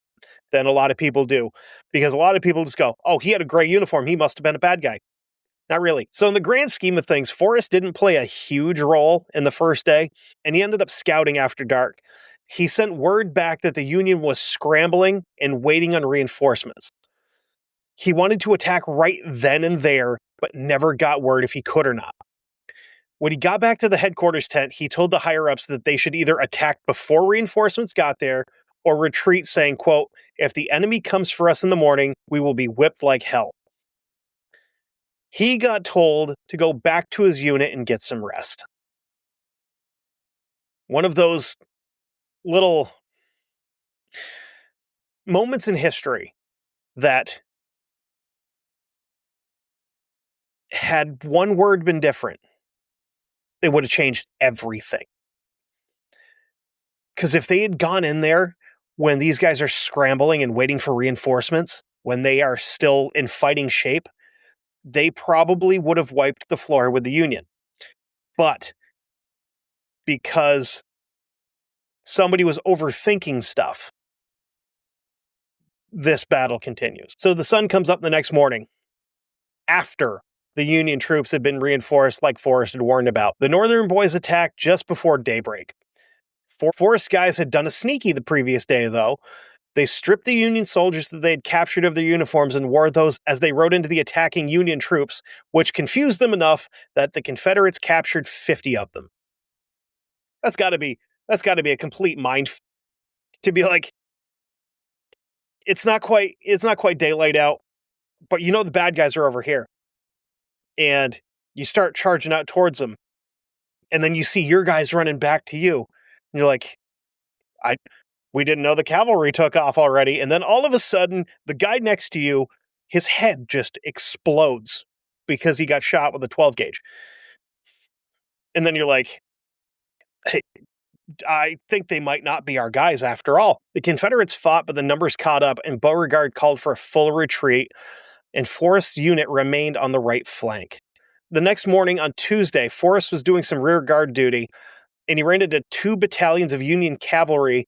than a lot of people do. Because a lot of people just go, oh, he had a gray uniform, he must have been a bad guy. Not really. So in the grand scheme of things, Forrest didn't play a huge role in the first day, and he ended up scouting after dark. He sent word back that the Union was scrambling and waiting on reinforcements. He wanted to attack right then and there, but never got word if he could or not. When he got back to the headquarters tent, he told the higher-ups that they should either attack before reinforcements got there or retreat, saying, quote, if the enemy comes for us in the morning, we will be whipped like hell. He got told to go back to his unit and get some rest. One of those little moments in history that had one word been different, it would have changed everything. Because if they had gone in there when these guys are scrambling and waiting for reinforcements, when they are still in fighting shape, they probably would have wiped the floor with the Union. But because somebody was overthinking stuff, this battle continues. So the sun comes up the next morning after the Union troops had been reinforced like Forrest had warned about. The Northern boys attacked just before daybreak. Forrest guys had done a sneaky the previous day, though. They stripped the Union soldiers that they had captured of their uniforms and wore those as they rode into the attacking Union troops, which confused them enough that the Confederates captured 50 of them. That's got to be a complete mind to be like, it's not quite daylight out, but you know the bad guys are over here. And you start charging out towards them. And then you see your guys running back to you. And you're like, we didn't know the cavalry took off already. And then all of a sudden, the guy next to you, his head just explodes because he got shot with a 12 gauge. And then you're like, hey, I think they might not be our guys after all. The Confederates fought, but the numbers caught up, and Beauregard called for a full retreat, and Forrest's unit remained on the right flank. The next morning, on Tuesday, Forrest was doing some rear guard duty, and he ran into 2 battalions of Union cavalry.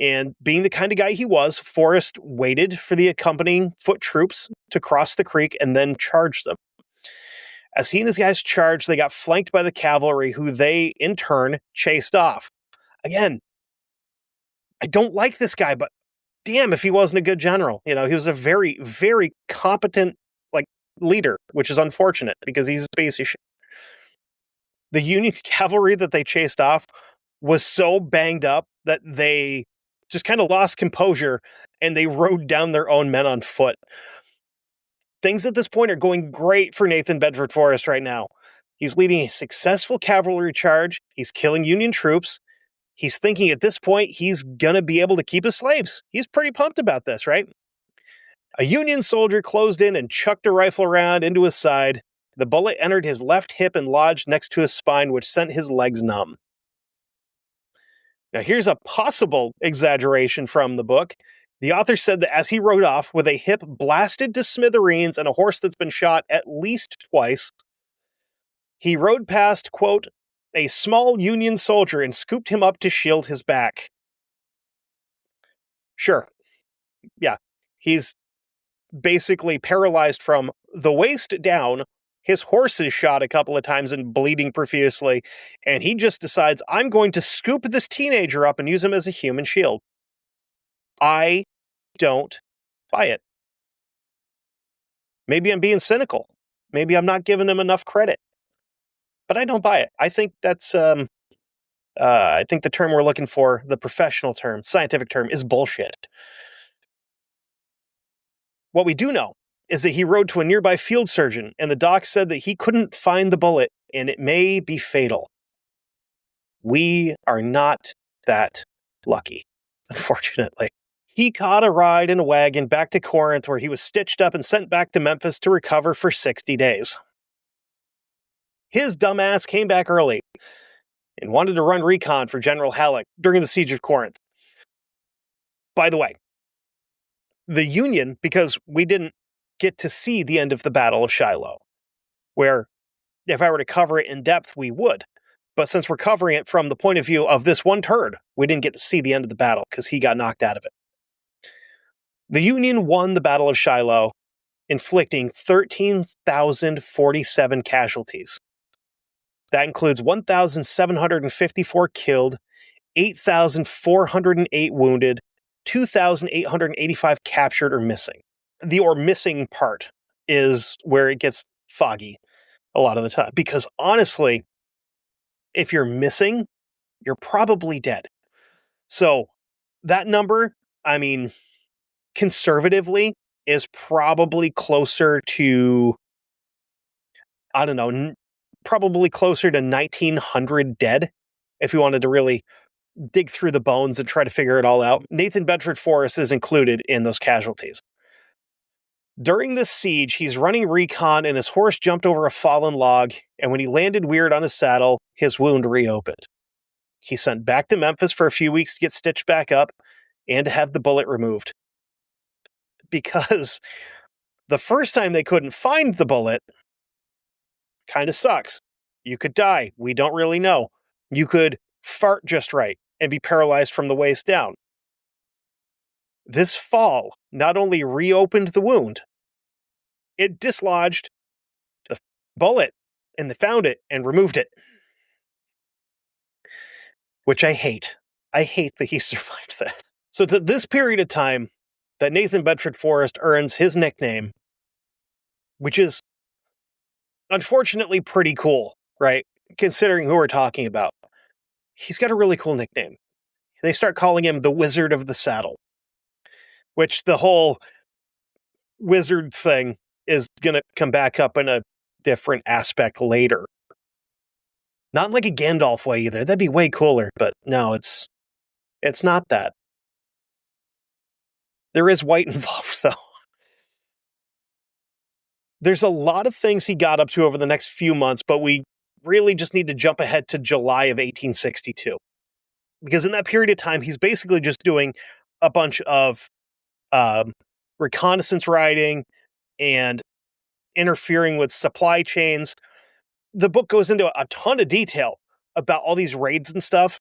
And being the kind of guy he was, Forrest waited for the accompanying foot troops to cross the creek and then charged them. As he and his guys charged, they got flanked by the cavalry, who they, in turn, chased off. Again, I don't like this guy, but damn if he wasn't a good general. You know, he was a very, very competent, leader, which is unfortunate because he's a piece of shit. The Union cavalry that they chased off was so banged up that they just kind of lost composure and they rode down their own men on foot. Things at this point are going great for Nathan Bedford Forrest right now. He's leading a successful cavalry charge. He's killing Union troops. He's thinking at this point he's going to be able to keep his slaves. He's pretty pumped about this, right? A Union soldier closed in and chucked a rifle round into his side. The bullet entered his left hip and lodged next to his spine, which sent his legs numb. Now, here's a possible exaggeration from the book. The author said that as he rode off with a hip blasted to smithereens and a horse that's been shot at least twice, he rode past, quote, a small Union soldier and scooped him up to shield his back. Sure. Yeah. He's basically paralyzed from the waist down. His horse is shot a couple of times and bleeding profusely, and he just decides, I'm going to scoop this teenager up and use him as a human shield. I don't buy it. Maybe I'm being cynical. Maybe I'm not giving him enough credit. But I don't buy it. I think that's, I think the term we're looking for, the professional term, scientific term, is bullshit. What we do know is that he rode to a nearby field surgeon, and the doc said that he couldn't find the bullet, and it may be fatal. We are not that lucky, unfortunately. He caught a ride in a wagon back to Corinth, where he was stitched up and sent back to Memphis to recover for 60 days. His dumbass came back early and wanted to run recon for General Halleck during the siege of Corinth. By the way, the Union, because we didn't get to see the end of the Battle of Shiloh, where if I were to cover it in depth, we would. But since we're covering it from the point of view of this one turd, we didn't get to see the end of the battle because he got knocked out of it. The Union won the Battle of Shiloh, inflicting 13,047 casualties. That includes 1,754 killed, 8,408 wounded, 2,885 captured or missing. The or missing part is where it gets foggy a lot of the time. Because honestly, if you're missing, you're probably dead. So that number, I mean, conservatively, is probably closer to, I don't know, probably closer to 1,900 dead, if you wanted to really dig through the bones and try to figure it all out. Nathan Bedford Forrest is included in those casualties. During this siege, he's running recon and his horse jumped over a fallen log, and when he landed weird on his saddle, his wound reopened. He's sent back to Memphis for a few weeks to get stitched back up and to have the bullet removed. Because the first time they couldn't find the bullet kind of sucks. You could die. We don't really know. You could fart just right and be paralyzed from the waist down. This fall not only reopened the wound, it dislodged the bullet, and they found it and removed it. Which I hate. I hate that he survived this. So it's at this period of time that Nathan Bedford Forrest earns his nickname, which is unfortunately pretty cool, right? Considering who we're talking about. He's got a really cool nickname. They start calling him the Wizard of the Saddle, which the whole wizard thing is going to come back up in a different aspect later. Not like a Gandalf way either. That'd be way cooler, but no, it's not that. There is white involved, though. There's a lot of things he got up to over the next few months, but we really just need to jump ahead to July of 1862. Because in that period of time, he's basically just doing a bunch of reconnaissance riding and interfering with supply chains. The book goes into a ton of detail about all these raids and stuff,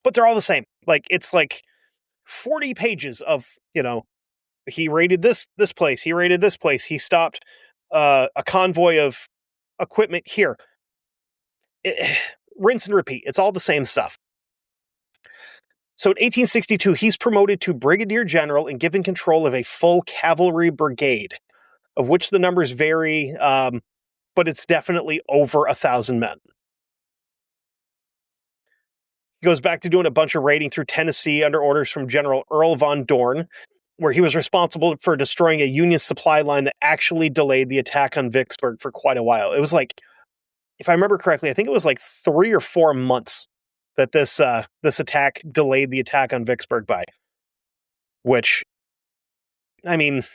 but they're all the same. Like, it's like 40 pages of, he raided this place, he raided this place, he stopped a convoy of equipment here. Rinse and repeat. It's all the same stuff. So in 1862, he's promoted to brigadier general and given control of a full cavalry brigade, of which the numbers vary, but it's definitely over 1,000 men. He goes back to doing a bunch of raiding through Tennessee under orders from General Earl von Dorn, where he was responsible for destroying a Union supply line that actually delayed the attack on Vicksburg for quite a while. It was like, if I remember correctly, I think it was like 3 or 4 months that this attack delayed the attack on Vicksburg by. Which, I mean,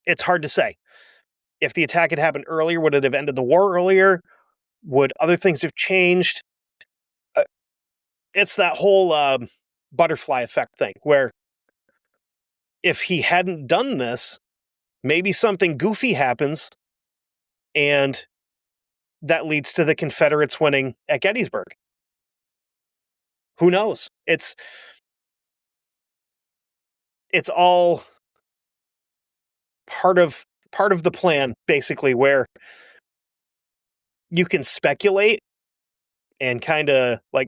it's hard to say. If the attack had happened earlier, would it have ended the war earlier? Would other things have changed? It's that whole butterfly effect thing, where if he hadn't done this, maybe something goofy happens, and that leads to the Confederates winning at Gettysburg. Who knows? It's all part of the plan, basically, where you can speculate and kind of like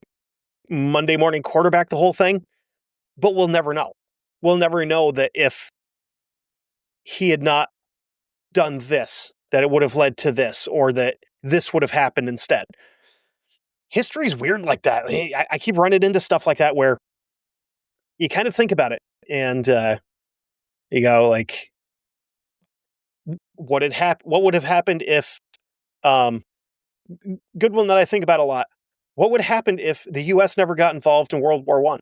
Monday morning quarterback the whole thing, but we'll never know. We'll never know that if he had not done this, that it would have led to this, or that this would have happened instead. History's weird like that. I keep running into stuff like that where you kind of think about it and you go like, what would have happened if, good one that I think about a lot. What would have happened if the U.S. never got involved in World War I?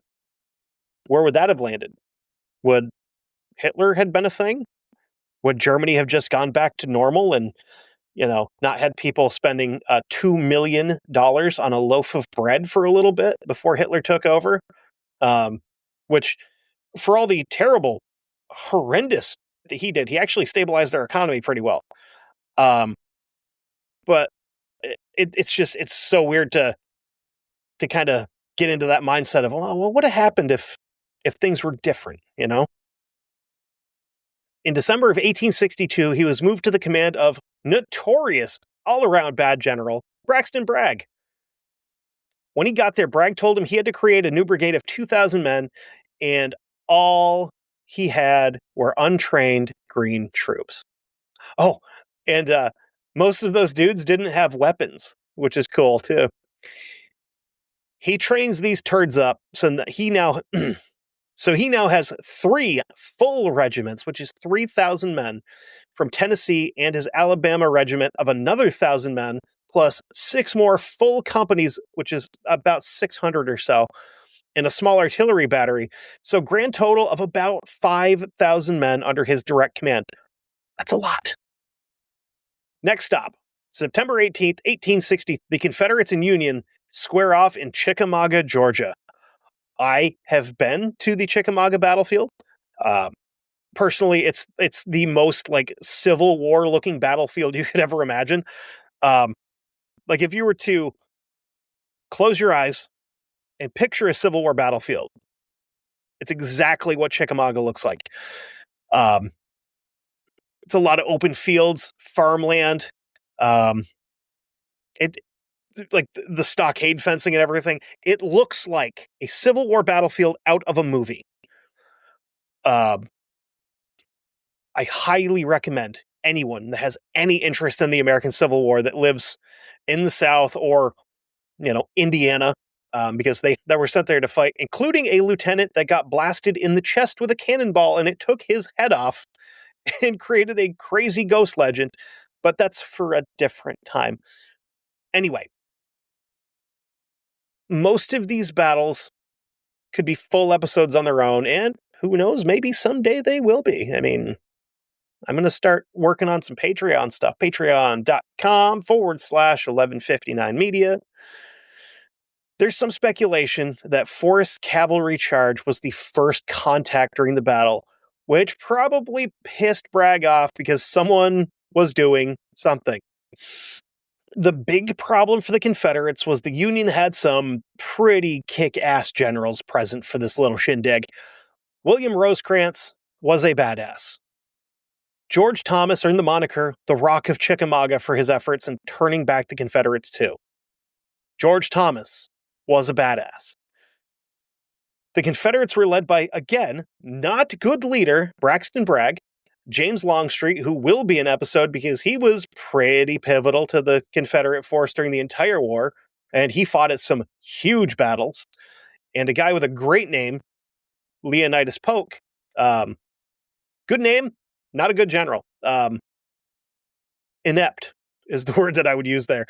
Where would that have landed? Would Hitler had been a thing? Would Germany have just gone back to normal and, not had people spending $2 million on a loaf of bread for a little bit before Hitler took over? Which, for all the terrible, horrendous that he did, he actually stabilized their economy pretty well. But it's so weird to kind of get into that mindset of, well, what would have happened if things were different, In December of 1862, he was moved to the command of notorious all-around bad general Braxton Bragg. When he got there, Bragg told him he had to create a new brigade of 2,000 men, and all he had were untrained green troops. Oh, and most of those dudes didn't have weapons, which is cool, too. He trains these turds up so that he now has 3 full regiments, which is 3,000 men from Tennessee, and his Alabama regiment of another 1,000 men, plus 6 more full companies, which is about 600 or so, and a small artillery battery. So grand total of about 5,000 men under his direct command. That's a lot. Next stop, September 18th, 1860, the Confederates and Union square off in Chickamauga, Georgia. I have been to the Chickamauga battlefield. Personally, it's the most like Civil War looking battlefield you could ever imagine. Like if you were to close your eyes and picture a Civil War battlefield, it's exactly what Chickamauga looks like. It's a lot of open fields, farmland. Like the stockade fencing and everything. It looks like a Civil War battlefield out of a movie. I highly recommend anyone that has any interest in the American Civil War that lives in the South or, Indiana, because they were sent there to fight, including a lieutenant that got blasted in the chest with a cannonball and it took his head off and created a crazy ghost legend. But that's for a different time. Anyway, most of these battles could be full episodes on their own, and who knows, maybe someday they will be. I mean, I'm going to start working on some Patreon stuff. Patreon.com/1159media. There's some speculation that Forrest's cavalry charge was the first contact during the battle, which probably pissed Bragg off because someone was doing something. The big problem for the Confederates was the Union had some pretty kick-ass generals present for this little shindig. William Rosecrans was a badass. George Thomas earned the moniker the Rock of Chickamauga for his efforts in turning back the Confederates too. George Thomas was a badass. The Confederates were led by, again, not good leader Braxton Bragg, James Longstreet, who will be an episode because he was pretty pivotal to the Confederate force during the entire war, and he fought at some huge battles, and a guy with a great name, Leonidas Polk. Good name, not a good general. Inept is the word that I would use there.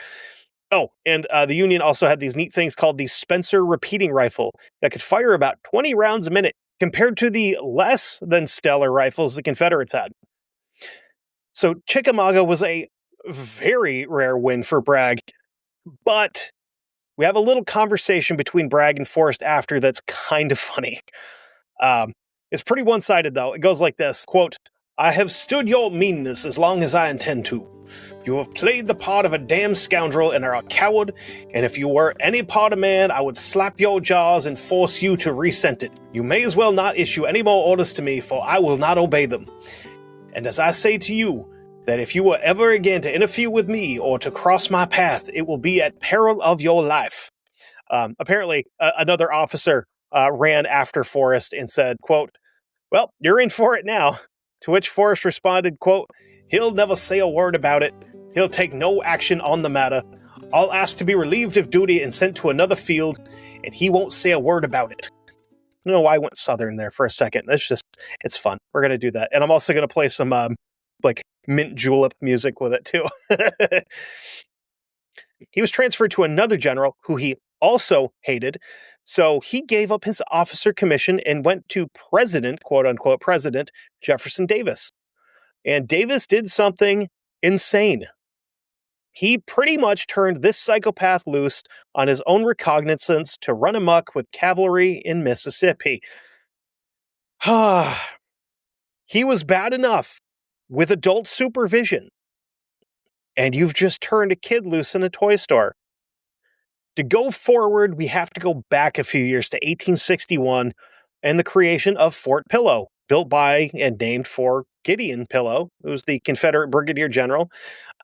Oh, and the Union also had these neat things called the Spencer repeating rifle that could fire about 20 rounds a minute compared to the less than stellar rifles the Confederates had. So Chickamauga was a very rare win for Bragg, but we have a little conversation between Bragg and Forrest after that's kind of funny. It's pretty one-sided, though. It goes like this, quote, "I have stood your meanness as long as I intend to. You have played the part of a damn scoundrel and are a coward, and if you were any part of man, I would slap your jaws and force you to resent it. You may as well not issue any more orders to me, for I will not obey them. And as I say to you, that if you were ever again to interfere with me or to cross my path, it will be at peril of your life." Apparently, another officer ran after Forrest and said, quote, "Well, you're in for it now." To which Forrest responded, quote, "He'll never say a word about it. He'll take no action on the matter. I'll ask to be relieved of duty and sent to another field, and he won't say a word about it." No, I went Southern there for a second. It's fun. We're going to do that. And I'm also going to play some, like, mint julep music with it, too. He was transferred to another general who he also hated. So he gave up his officer commission and went to President, quote unquote, President Jefferson Davis. And Davis did something insane. He pretty much turned this psychopath loose on his own recognizance to run amok with cavalry in Mississippi. He was bad enough with adult supervision. And you've just turned a kid loose in a toy store. To go forward, we have to go back a few years to 1861 and the creation of Fort Pillow, built by and named for Gideon Pillow, who was the Confederate Brigadier General.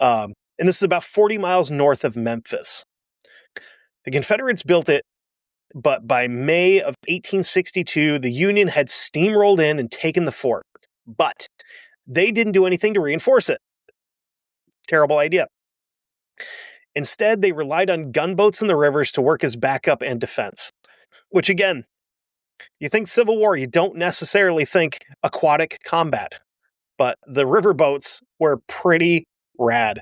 And this is about 40 miles north of Memphis. The Confederates built it, but by May of 1862, the Union had steamrolled in and taken the fort. But they didn't do anything to reinforce it. Terrible idea. Instead, they relied on gunboats in the rivers to work as backup and defense. Which, again, you think Civil War, you don't necessarily think aquatic combat. But the riverboats were pretty rad.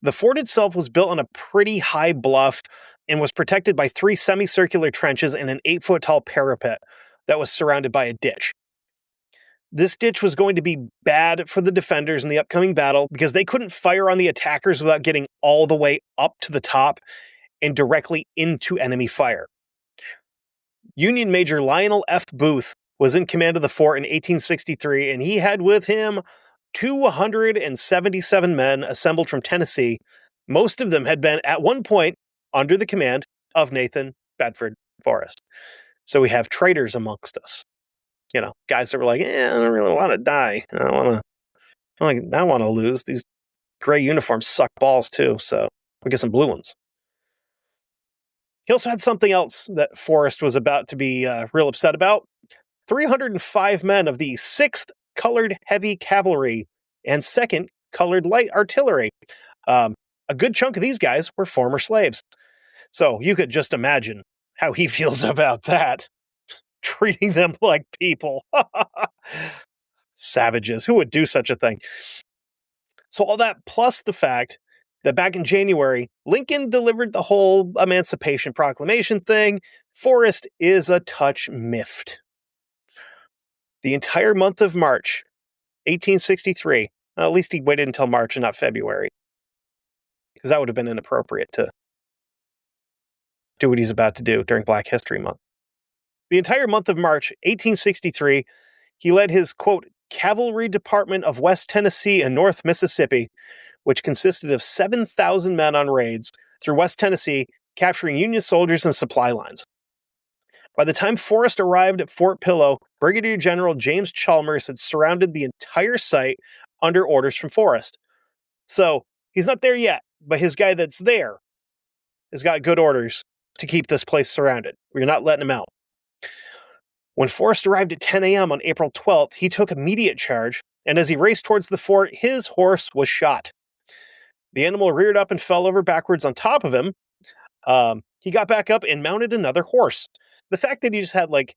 The fort itself was built on a pretty high bluff and was protected by 3 semicircular trenches and an 8-foot-tall parapet that was surrounded by a ditch. This ditch was going to be bad for the defenders in the upcoming battle because they couldn't fire on the attackers without getting all the way up to the top and directly into enemy fire. Union Major Lionel F. Booth was in command of the fort in 1863, and he had with him 277 men assembled from Tennessee. Most of them had been, at one point, under the command of Nathan Bedford Forrest. So we have traitors amongst us. You know, guys that were like, I don't really want to die. I want to lose. These gray uniforms suck balls too, so we get some blue ones. He also had something else that Forrest was about to be real upset about. 305 men of the 6th Colored Heavy Cavalry and 2nd Colored Light Artillery. A good chunk of these guys were former slaves. So you could just imagine how he feels about that. Treating them like people. Savages. Who would do such a thing? So all that plus the fact that back in January, Lincoln delivered the whole Emancipation Proclamation thing. Forrest is a touch miffed. The entire month of March, 1863, at least he waited until March and not February, because that would have been inappropriate to do what he's about to do during Black History Month. The entire month of March, 1863, he led his, quote, cavalry department of West Tennessee and North Mississippi, which consisted of 7,000 men on raids through West Tennessee, capturing Union soldiers and supply lines. By the time Forrest arrived at Fort Pillow, Brigadier General James Chalmers had surrounded the entire site under orders from Forrest. So he's not there yet, but his guy that's there has got good orders to keep this place surrounded. We're not letting him out. When Forrest arrived at 10 a.m. on April 12th, he took immediate charge, and as he raced towards the fort, his horse was shot. The animal reared up and fell over backwards on top of him. He got back up and mounted another horse. The fact that he just had like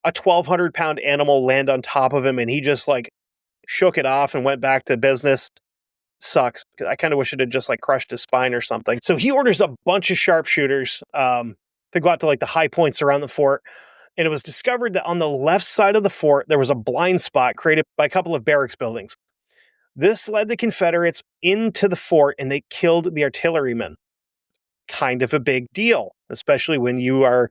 a 1,200-pound animal land on top of him and he just like shook it off and went back to business sucks. I kind of wish it had just like crushed his spine or something. So he orders a bunch of sharpshooters to go out to like the high points around the fort. And it was discovered that on the left side of the fort, there was a blind spot created by a couple of barracks buildings. This led the Confederates into the fort and they killed the artillerymen. Kind of a big deal, especially when you are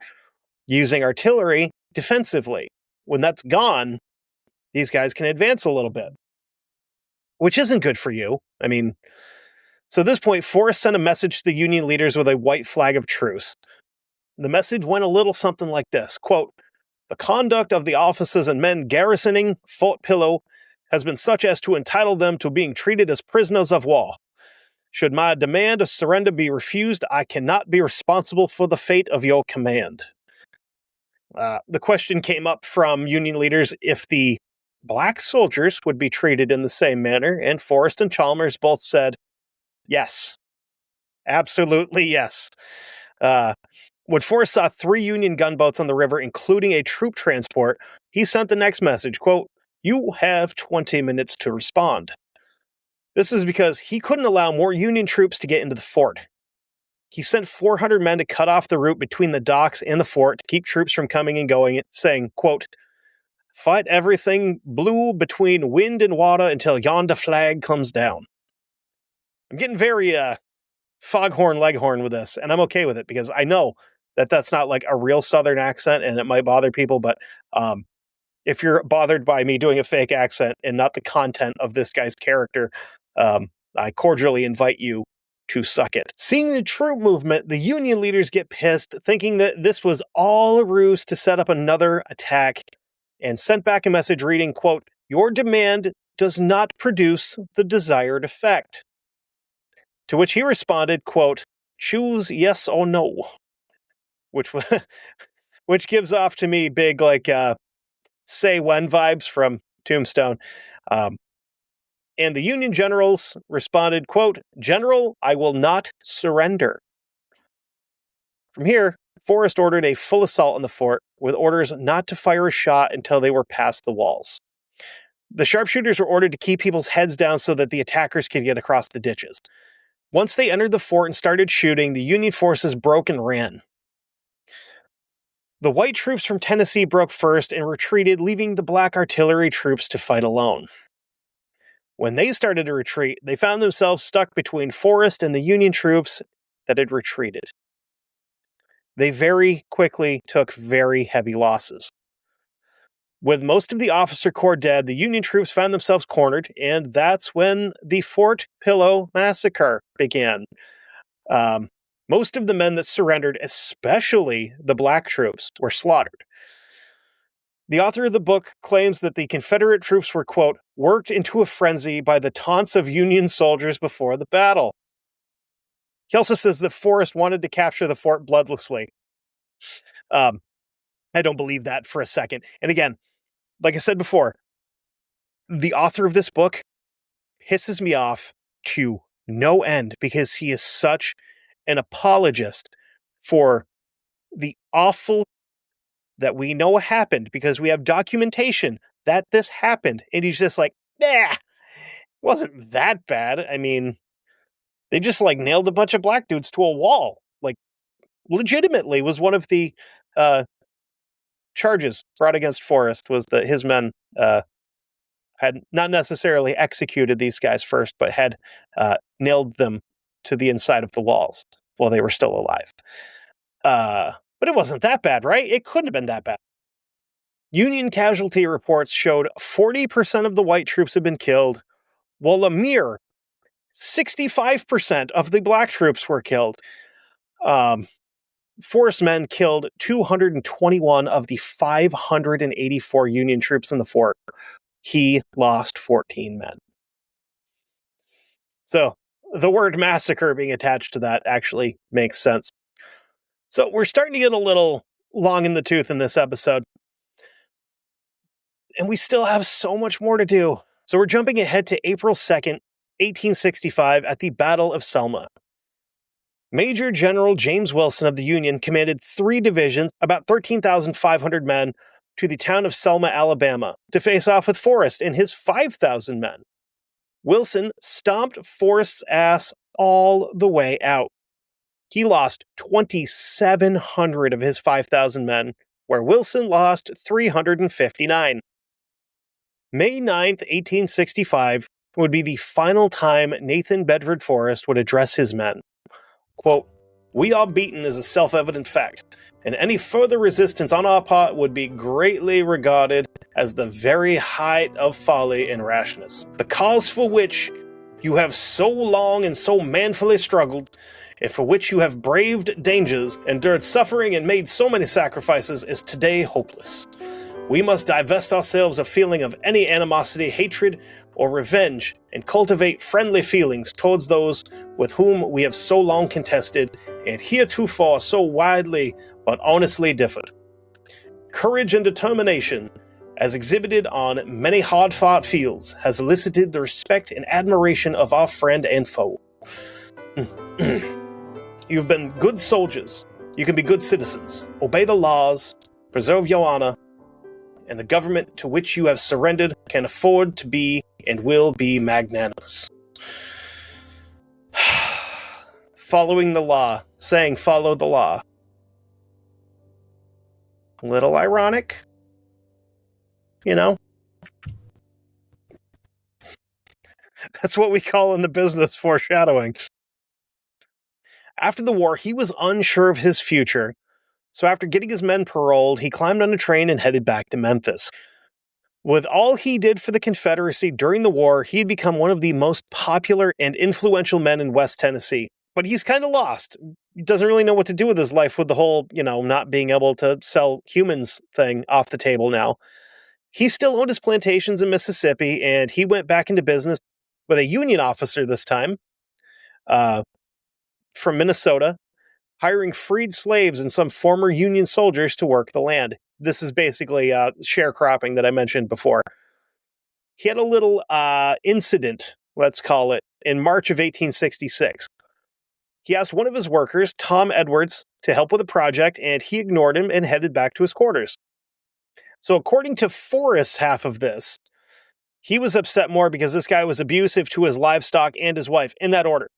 using artillery defensively. When that's gone, these guys can advance a little bit, which isn't good for you. I mean, so at this point, Forrest sent a message to the Union leaders with a white flag of truce. The message went a little something like this, quote, "The conduct of the officers and men garrisoning Fort Pillow has been such as to entitle them to being treated as prisoners of war. Should my demand of surrender be refused, I cannot be responsible for the fate of your command." The question came up from Union leaders if the black soldiers would be treated in the same manner, and Forrest and Chalmers both said, yes. Absolutely yes. When Forrest saw 3 Union gunboats on the river, including a troop transport, he sent the next message, quote, "You have 20 minutes to respond." This was because he couldn't allow more Union troops to get into the fort. He sent 400 men to cut off the route between the docks and the fort to keep troops from coming and going, saying, quote, "Fight everything blue between wind and water until yonder flag comes down." I'm getting very foghorn leghorn with this, and I'm okay with it because I know that that's not like a real Southern accent and it might bother people, but if you're bothered by me doing a fake accent and not the content of this guy's character, I cordially invite you to suck it. Seeing the troop movement, the Union leaders get pissed, thinking that this was all a ruse to set up another attack, and sent back a message reading, quote, "Your demand does not produce the desired effect." To which he responded, quote, "Choose yes or no," which which gives off to me big, like, say when vibes from Tombstone. And the Union generals responded, quote, "General, I will not surrender." From here, Forrest ordered a full assault on the fort, with orders not to fire a shot until they were past the walls. The sharpshooters were ordered to keep people's heads down so that the attackers could get across the ditches. Once they entered the fort and started shooting, the Union forces broke and ran. The white troops from Tennessee broke first and retreated, leaving the black artillery troops to fight alone. When they started to retreat, they found themselves stuck between Forrest and the Union troops that had retreated. They very quickly took very heavy losses. With most of the officer corps dead, the Union troops found themselves cornered, and that's when the Fort Pillow Massacre began. Most of the men that surrendered, especially the black troops, were slaughtered. The author of the book claims that the Confederate troops were, quote, "worked into a frenzy by the taunts of Union soldiers before the battle." He also says that Forrest wanted to capture the fort bloodlessly. I don't believe that for a second. And again, like I said before, the author of this book pisses me off to no end because he is such an apologist for the awful that we know happened because we have documentation that this happened. And he's just like, it wasn't that bad. I mean, they just like nailed a bunch of black dudes to a wall. Like, legitimately was one of the charges brought against Forrest was that his men had not necessarily executed these guys first, but had nailed them to the inside of the walls while they were still alive. But it wasn't that bad, right? It couldn't have been that bad. Union casualty reports showed 40% of the white troops had been killed, while a mere 65% of the black troops were killed. Forrest's men killed 221 of the 584 Union troops in the fort. He lost 14 men. So the word massacre being attached to that actually makes sense. So we're starting to get a little long in the tooth in this episode. And we still have so much more to do. So we're jumping ahead to April 2nd, 1865 at the Battle of Selma. Major General James Wilson of the Union commanded 3 divisions, about 13,500 men, to the town of Selma, Alabama, to face off with Forrest and his 5,000 men. Wilson stomped Forrest's ass all the way out. He lost 2,700 of his 5,000 men, where Wilson lost 359. May 9th, 1865 would be the final time Nathan Bedford Forrest would address his men. Quote, "We are beaten is a self-evident fact, and any further resistance on our part would be greatly regarded as the very height of folly and rashness. The cause for which you have so long and so manfully struggled, and for which you have braved dangers, endured suffering, and made so many sacrifices, is today hopeless. We must divest ourselves of feeling of any animosity, hatred, or revenge, and cultivate friendly feelings towards those with whom we have so long contested, and heretofore so widely but honestly differed. Courage and determination, as exhibited on many hard-fought fields, has elicited the respect and admiration of our friend and foe. You've been good soldiers. You can be good citizens. Obey the laws, preserve your honor, and the government to which you have surrendered can afford to be and will be magnanimous. following the law, saying follow the law. A little ironic, you know? That's what we call in the business foreshadowing. After the war, he was unsure of his future, so after getting his men paroled, he climbed on a train and headed back to Memphis. With all he did for the Confederacy during the war, he had become one of the most popular and influential men in West Tennessee. But he's kind of lost. He doesn't really know what to do with his life with the whole, not being able to sell humans thing off the table now. He still owned his plantations in Mississippi, and he went back into business with a Union officer this time from Minnesota, hiring freed slaves and some former Union soldiers to work the land. This is basically sharecropping that I mentioned before. He had a little incident, let's call it, in March of 1866. He asked one of his workers, Tom Edwards, to help with a project, and he ignored him and headed back to his quarters. So according to Forrest's half of this, he was upset more because this guy was abusive to his livestock and his wife, in that order.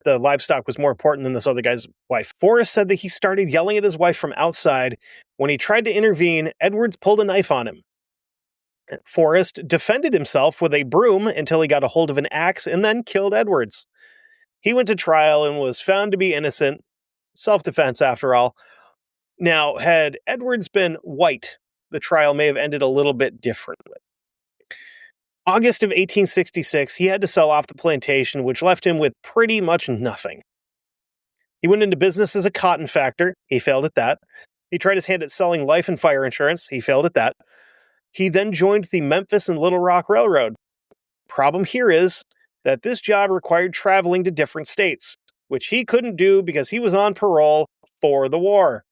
The livestock was more important than this other guy's wife. Forrest said that he started yelling at his wife from outside. When he tried to intervene, Edwards pulled a knife on him. Forrest defended himself with a broom until he got a hold of an axe and then killed Edwards. He went to trial and was found to be innocent. Self-defense, after all. Now, had Edwards been white, the trial may have ended a little bit differently. August of 1866, he had to sell off the plantation, which left him with pretty much nothing. He went into business as a cotton factor. He failed at that. He tried his hand at selling life and fire insurance. He failed at that. He then joined the Memphis and Little Rock Railroad. Problem here is that this job required traveling to different states, which he couldn't do because he was on parole for the war.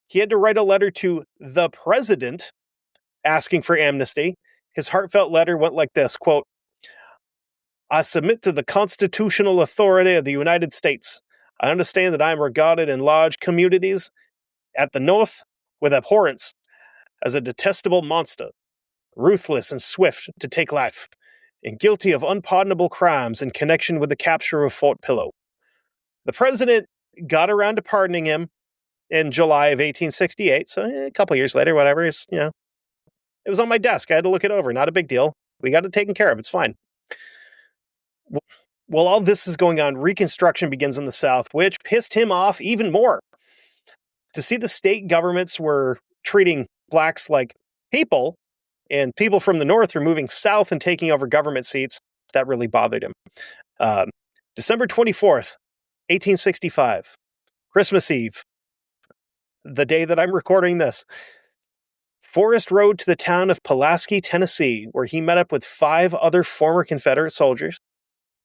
He had to write a letter to the president asking for amnesty. His heartfelt letter went like this, quote, I submit to the constitutional authority of the United States. I understand that I am regarded in large communities at the North with abhorrence as a detestable monster, ruthless and swift to take life, and guilty of unpardonable crimes in connection with the capture of Fort Pillow. The president got around to pardoning him in July of 1868, so a couple years later, whatever, it was on my desk. I had to look it over. Not a big deal. We got it taken care of. It's fine. While all this is going on, Reconstruction begins in the South, which pissed him off even more. To see the state governments were treating blacks like people, and people from the North are moving south and taking over government seats, that really bothered him. December 24th, 1865, Christmas Eve, the day that I'm recording this, Forrest rode to the town of Pulaski, Tennessee, where he met up with 5 other former Confederate soldiers,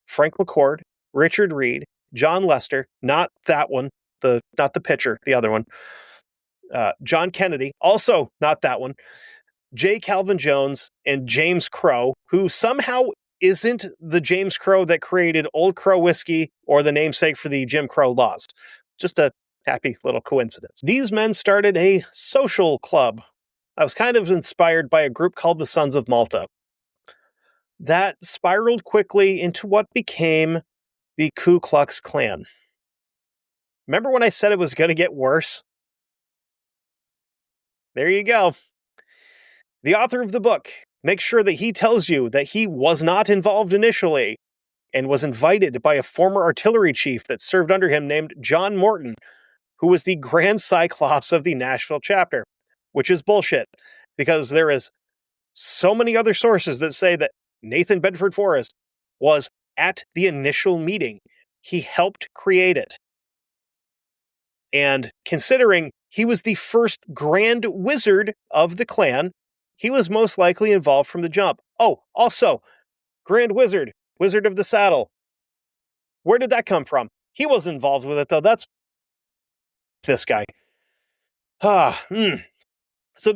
Frank McCord, Richard Reed, John Lester, not that one, not the pitcher, the other one, John Kennedy, also not that one, J. Calvin Jones, and James Crow, who somehow isn't the James Crow that created Old Crow whiskey or the namesake for the Jim Crow laws. Just a happy little coincidence. These men started a social club. I was kind of inspired by a group called the Sons of Malta. That spiraled quickly into what became the Ku Klux Klan. Remember when I said it was going to get worse? There you go. The author of the book makes sure that he tells you that he was not involved initially and was invited by a former artillery chief that served under him named John Morton, who was the Grand Cyclops of the Nashville chapter, which is bullshit because there is so many other sources that say that Nathan Bedford Forrest was at the initial meeting. He helped create it. And considering he was the first Grand Wizard of the Klan, he was most likely involved from the jump. Oh, also, Grand Wizard, Wizard of the Saddle. Where did that come from? He was involved with it, though. That's this guy. So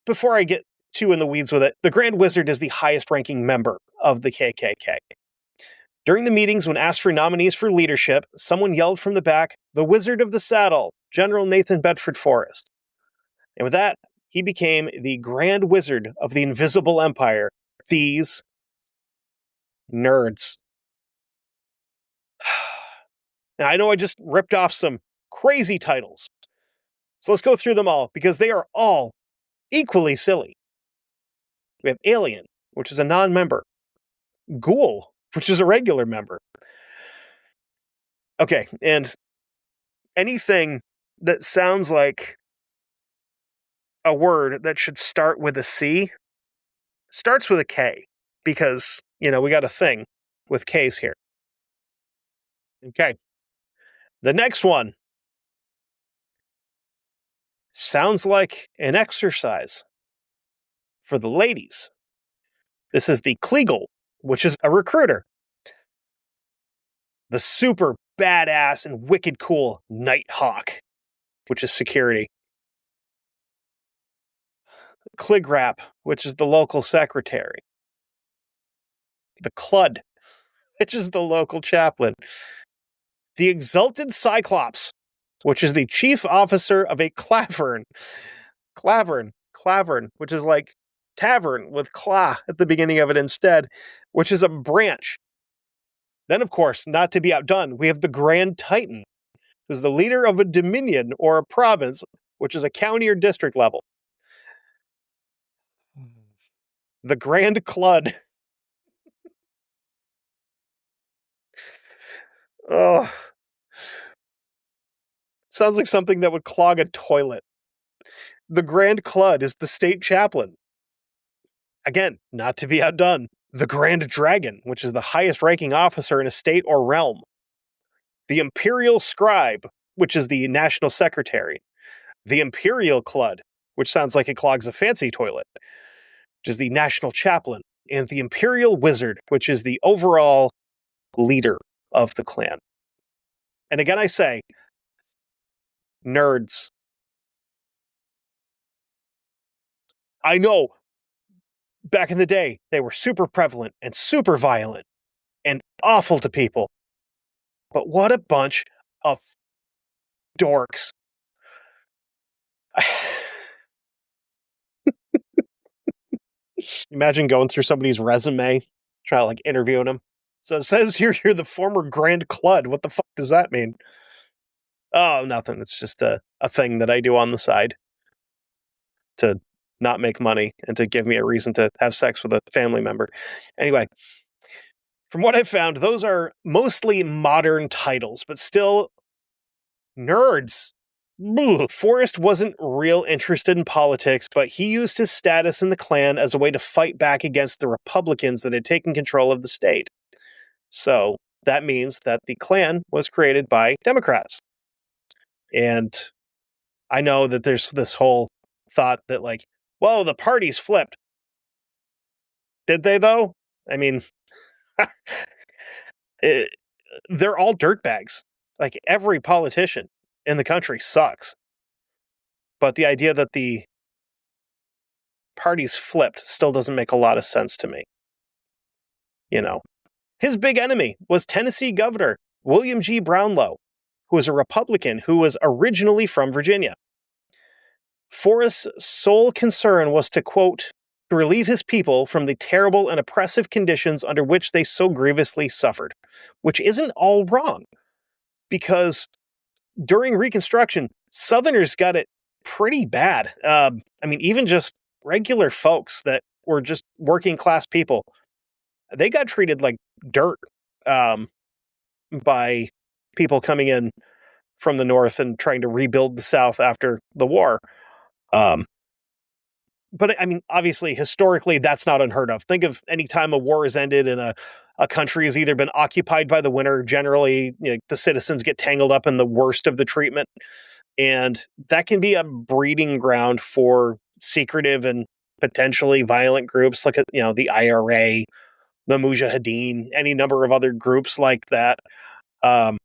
before I get too in the weeds with it, the Grand Wizard is the highest ranking member of the KKK. During the meetings, when asked for nominees for leadership, someone yelled from the back, "The Wizard of the Saddle, General Nathan Bedford Forrest." And with that, he became the Grand Wizard of the Invisible Empire. These nerds. Now, I know I just ripped off some crazy titles. So let's go through them all because they are all equally silly. We have Alien, which is a non member, Ghoul, which is a regular member. Okay, and anything that sounds like a word that should start with a C starts with a K because, we got a thing with Ks here. Okay. The next one sounds like an exercise for the ladies. This is the Kleagle, which is a recruiter. The super badass and wicked cool Nighthawk, which is security. Kligrap, which is the local secretary. The Clud, which is the local chaplain. The Exalted Cyclops, which is the chief officer of a clavern. Clavern, which is like tavern with cla at the beginning of it instead, which is a branch. Then, of course, not to be outdone, we have the Grand Titan, who's the leader of a dominion or a province, which is a county or district level. The Grand Clud. Oh, sounds like something that would clog a toilet. The Grand Clud is the state chaplain. Again, not to be outdone. The Grand Dragon, which is the highest ranking officer in a state or realm. The Imperial Scribe, which is the national secretary. The Imperial Clud, which sounds like it clogs a fancy toilet, which is the national chaplain. And the Imperial Wizard, which is the overall leader of the clan. And again, I say, nerds. I know back in the day, they were super prevalent and super violent and awful to people. But what a bunch of dorks. Imagine going through somebody's resume, trying to like interviewing them. So it says here you're the former Grand Clud. What the fuck does that mean? Oh, nothing. It's just a thing that I do on the side to not make money and to give me a reason to have sex with a family member. Anyway, from what I've found, those are mostly modern titles, but still nerds. Forrest wasn't real interested in politics, but he used his status in the Klan as a way to fight back against the Republicans that had taken control of the state. So that means that the Klan was created by Democrats. And I know that there's this whole thought that, like, whoa, the parties flipped. Did they, though? I mean, they're all dirtbags. Like, every politician in the country sucks. But the idea that the parties flipped still doesn't make a lot of sense to me. His big enemy was Tennessee Governor William G. Brownlow, who was a Republican who was originally from Virginia. Forrest's sole concern was to, quote, to relieve his people from the terrible and oppressive conditions under which they so grievously suffered, which isn't all wrong, because during Reconstruction, Southerners got it pretty bad. Even just regular folks that were just working class people, they got treated like dirt by people coming in from the North and trying to rebuild the South after the war. But obviously, historically, that's not unheard of. Think of any time a war has ended and a country has either been occupied by the winter. Generally, the citizens get tangled up in the worst of the treatment. And that can be a breeding ground for secretive and potentially violent groups like, the IRA, the Mujahideen, any number of other groups like that. It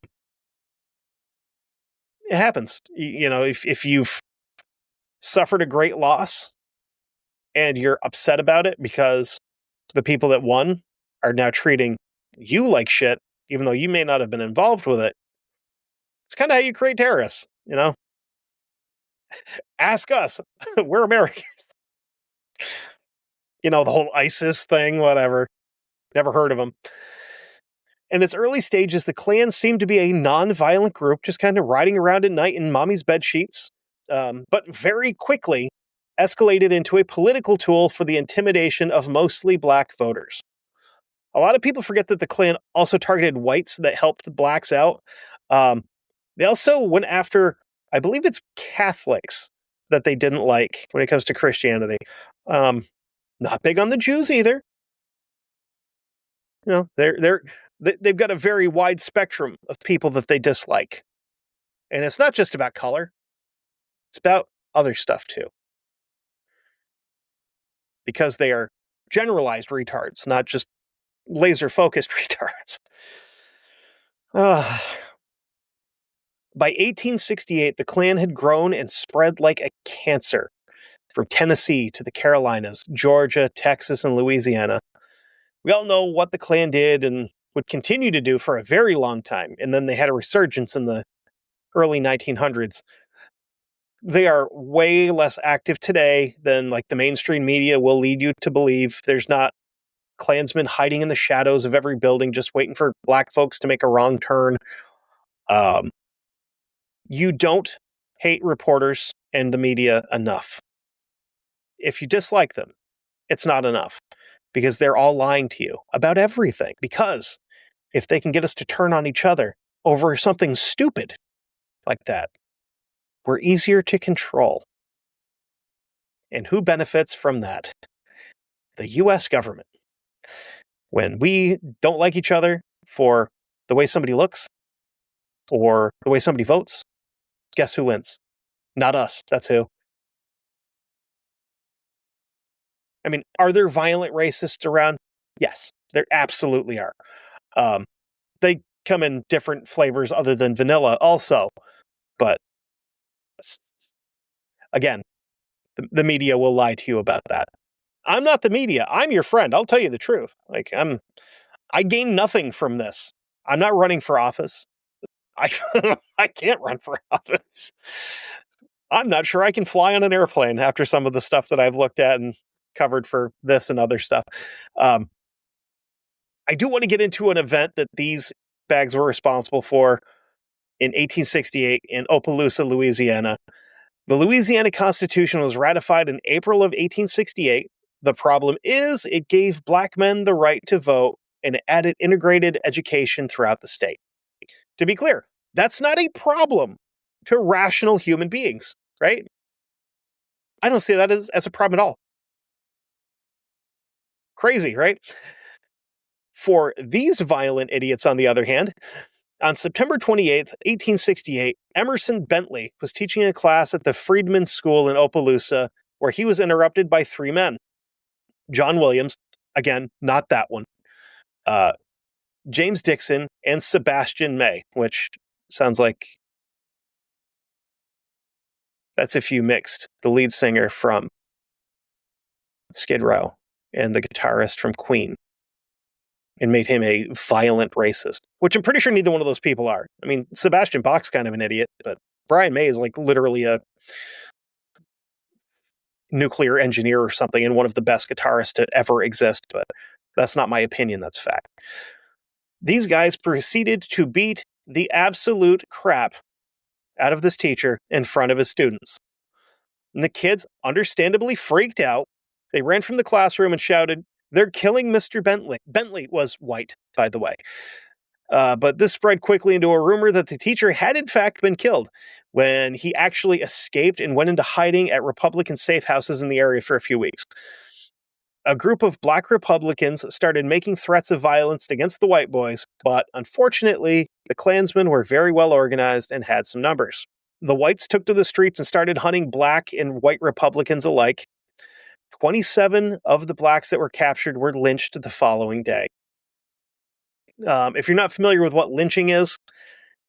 happens. If you've suffered a great loss and you're upset about it because the people that won are now treating you like shit, even though you may not have been involved with it, it's kind of how you create terrorists, Ask us. We're Americans. The whole ISIS thing, whatever. Never heard of them. In its early stages, the Klan seemed to be a non-violent group, just kind of riding around at night in mommy's bed sheets, but very quickly escalated into a political tool for the intimidation of mostly black voters. A lot of people forget that the Klan also targeted whites that helped blacks out. Um, they also went after, I believe it's Catholics that they didn't like when it comes to Christianity. Um, Not big on the Jews either. You know, they've got a very wide spectrum of people that they dislike. And it's not just about color. It's about other stuff too. Because they are generalized retards, not just laser focused retards. By 1868, the Klan had grown and spread like a cancer from Tennessee to the Carolinas, Georgia, Texas, and Louisiana. We all know what the Klan did and would continue to do for a very long time, and then they had a resurgence in the early 1900s. They are way less active today than like the mainstream media will lead you to believe. There's not Klansmen hiding in the shadows of every building just waiting for black folks to make a wrong turn. You don't hate reporters and the media enough. If you dislike them, it's not enough because they're all lying to you about everything. Because if they can get us to turn on each other over something stupid like that, we're easier to control. And who benefits from that? The US government. When we don't like each other for the way somebody looks or the way somebody votes, guess who wins? Not us. That's who. I mean, are there violent racists around? Yes, there absolutely are. They come in different flavors other than vanilla also. But again, the media will lie to you about that. I'm not the media. I'm your friend. I'll tell you the truth. I gain nothing from this. I'm not running for office. I I can't run for office. I'm not sure I can fly on an airplane after some of the stuff that I've looked at and covered for this and other stuff. I do want to get into an event that these bags were responsible for in 1868 in Opelousas, Louisiana. The Louisiana Constitution was ratified in April of 1868. The problem is it gave black men the right to vote and it added integrated education throughout the state. To be clear, that's not a problem to rational human beings, right? I don't see that as a problem at all. Crazy, right? For these violent idiots, on the other hand, on September 28th, 1868, Emerson Bentley was teaching a class at the Freedmen's School in Opelousas, where he was interrupted by three men. John Williams, again, not that one, James Dixon, and Sebastian May, which sounds like that's if you mixed the lead singer from Skid Row and the guitarist from Queen and made him a violent racist, which I'm pretty sure neither one of those people are. I mean, Sebastian Bach's kind of an idiot, but Brian May is like literally a nuclear engineer or something and one of the best guitarists to ever exist, but that's not my opinion, that's fact. These guys proceeded to beat the absolute crap out of this teacher in front of his students. And the kids understandably freaked out. They ran from the classroom and shouted, "They're killing Mr. Bentley." Bentley was white, by the way. But this spread quickly into a rumor that the teacher had in fact been killed when he actually escaped and went into hiding at Republican safe houses in the area for a few weeks. A group of black Republicans started making threats of violence against the white boys, but unfortunately, the Klansmen were very well organized and had some numbers. The whites took to the streets and started hunting black and white Republicans alike. 27 of the blacks that were captured were lynched the following day. If you're not familiar with what lynching is,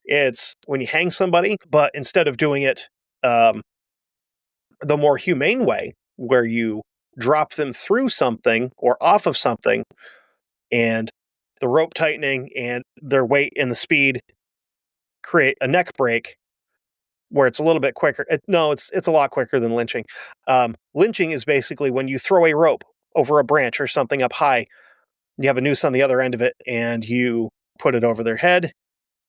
it's when you hang somebody, but instead of doing it the more humane way, where you drop them through something or off of something, and the rope tightening and their weight and the speed create a neck break where it's a little bit quicker. It's a lot quicker than lynching. Lynching is basically when you throw a rope over a branch or something up high. You have a noose on the other end of it, and you put it over their head,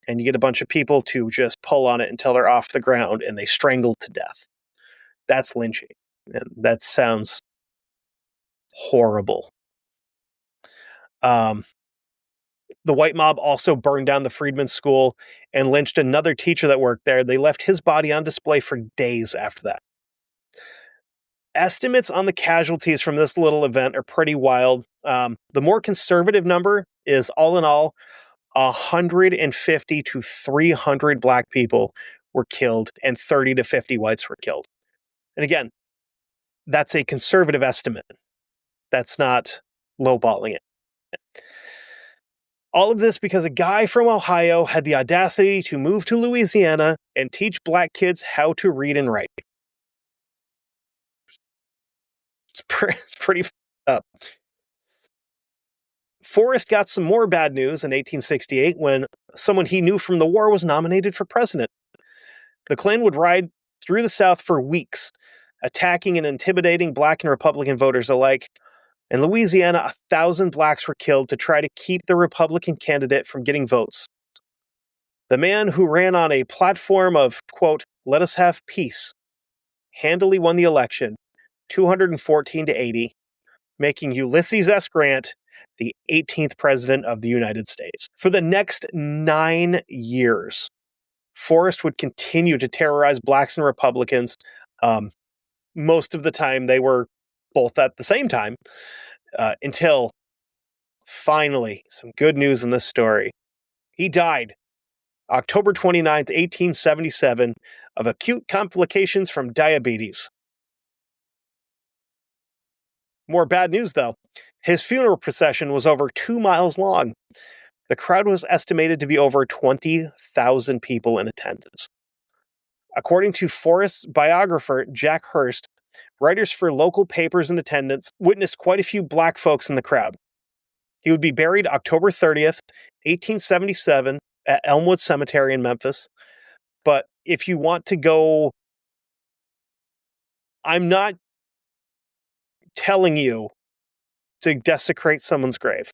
and you get a bunch of people to just pull on it until they're off the ground and they strangle to death. That's lynching. And that sounds horrible. The white mob also burned down the Freedmen's School and lynched another teacher that worked there. They left his body on display for days after that. Estimates on the casualties from this little event are pretty wild. The more conservative number is, all in all, 150 to 300 black people were killed and 30 to 50 whites were killed. And again, that's a conservative estimate. That's not lowballing it. All of this because a guy from Ohio had the audacity to move to Louisiana and teach black kids how to read and write. It's pretty up. Forrest got some more bad news in 1868 when someone he knew from the war was nominated for president. The Klan would ride through the South for weeks, attacking and intimidating black and Republican voters alike. In Louisiana, 1,000 blacks were killed to try to keep the Republican candidate from getting votes. The man who ran on a platform of, quote, "let us have peace," handily won the election, 214 to 80, making Ulysses S. Grant the 18th president of the United States. For the next 9 years, Forrest would continue to terrorize blacks and Republicans. Most of the time, they were both at the same time, until finally, some good news in this story. He died October 29th, 1877, of acute complications from diabetes. More bad news, though. His funeral procession was over 2 miles long. The crowd was estimated to be over 20,000 people in attendance. According to Forrest's biographer, Jack Hurst, writers for local papers in attendance witnessed quite a few black folks in the crowd. He would be buried October 30th, 1877, at Elmwood Cemetery in Memphis. But if you want to go, I'm not telling you to desecrate someone's grave.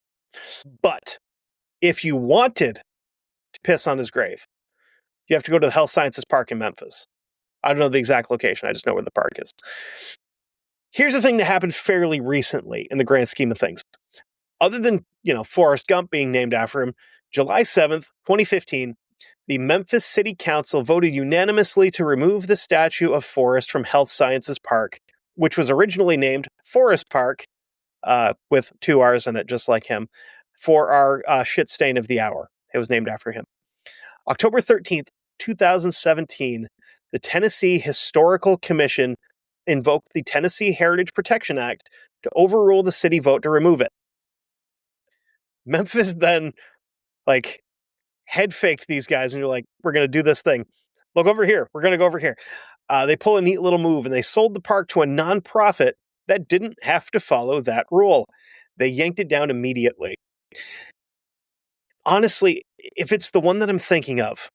But if you wanted to piss on his grave, you have to go to the Health Sciences Park in Memphis. I don't know the exact location. I just know where the park is. Here's the thing that happened fairly recently in the grand scheme of things. Other than, Forrest Gump being named after him, July 7th, 2015, the Memphis City Council voted unanimously to remove the statue of Forrest from Health Sciences Park, which was originally named Forrest Park, with 2 R's in it, just like him, for our shit stain of the hour. It was named after him. October 13th, 2017, the Tennessee Historical Commission invoked the Tennessee Heritage Protection Act to overrule the city vote to remove it. Memphis then, head faked these guys, and you're like, we're going to do this thing. Look over here. We're going to go over here. They pull a neat little move, and they sold the park to a nonprofit that didn't have to follow that rule. They yanked it down immediately. Honestly, if it's the one that I'm thinking of,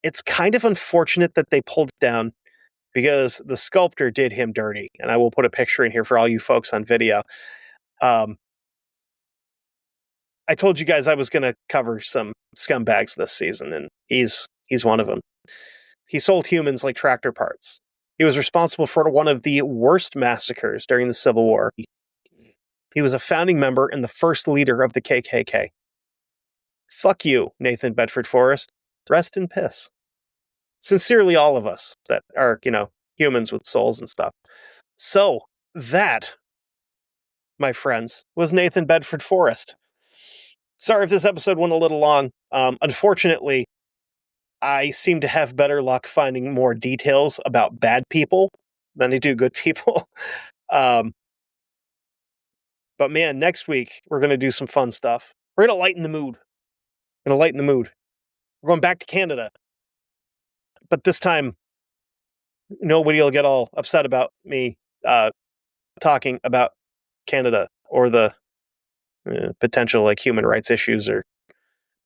it's kind of unfortunate that they pulled it down because the sculptor did him dirty. And I will put a picture in here for all you folks on video. I told you guys I was going to cover some scumbags this season, and he's one of them. He sold humans like tractor parts. He was responsible for one of the worst massacres during the Civil War. He was a founding member and the first leader of the KKK. Fuck you, Nathan Bedford Forrest. Rest in piss. Sincerely, all of us that are, humans with souls and stuff. So, that, my friends, was Nathan Bedford Forrest. Sorry if this episode went a little long. Unfortunately, I seem to have better luck finding more details about bad people than I do good people. But man, next week, we're going to do some fun stuff. We're going to lighten the mood. We're going back to Canada. But this time, nobody will get all upset about me talking about Canada or the potential human rights issues or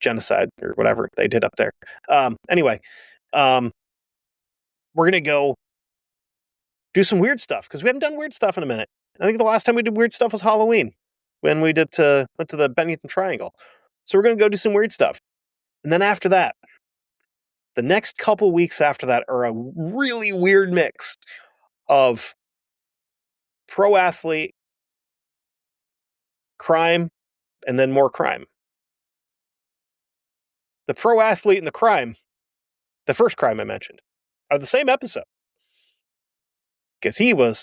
genocide or whatever they did up there. Anyway, we're going to go do some weird stuff because we haven't done weird stuff in a minute. I think the last time we did weird stuff was Halloween when we went to the Bennington Triangle. So we're going to go do some weird stuff. And then after that, the next couple weeks after that are a really weird mix of pro athlete, crime, and then more crime. The pro athlete and the crime, the first crime I mentioned, are the same episode. Because he was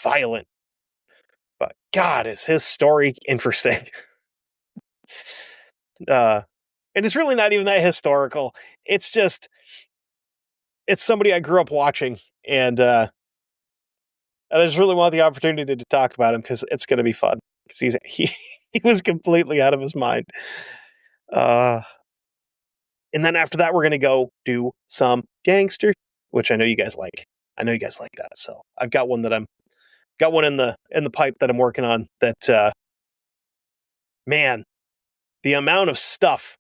violent. But God, is his story interesting. And it's really not even that historical. It's just, it's somebody I grew up watching. And I just really want the opportunity to talk about him because it's going to be fun. Because he was completely out of his mind. And then after that, we're going to go do some gangster, which I know you guys like. I know you guys like that. So I've got one in the pipe that I'm working on that, man, the amount of stuff,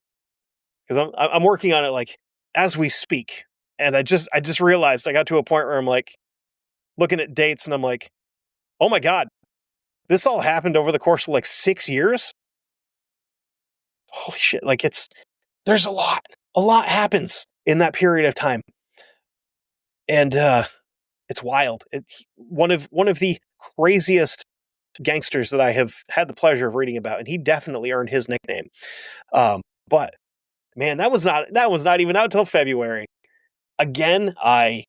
because I'm working on it like as we speak. And I just realized I got to a point where I'm like looking at dates and I'm like, oh my God, this all happened over the course of like 6 years. Holy shit. Like there's a lot happens in that period of time. And, it's wild. One of the craziest gangsters that I have had the pleasure of reading about, and he definitely earned his nickname. But man, that was not even out till February. Again, I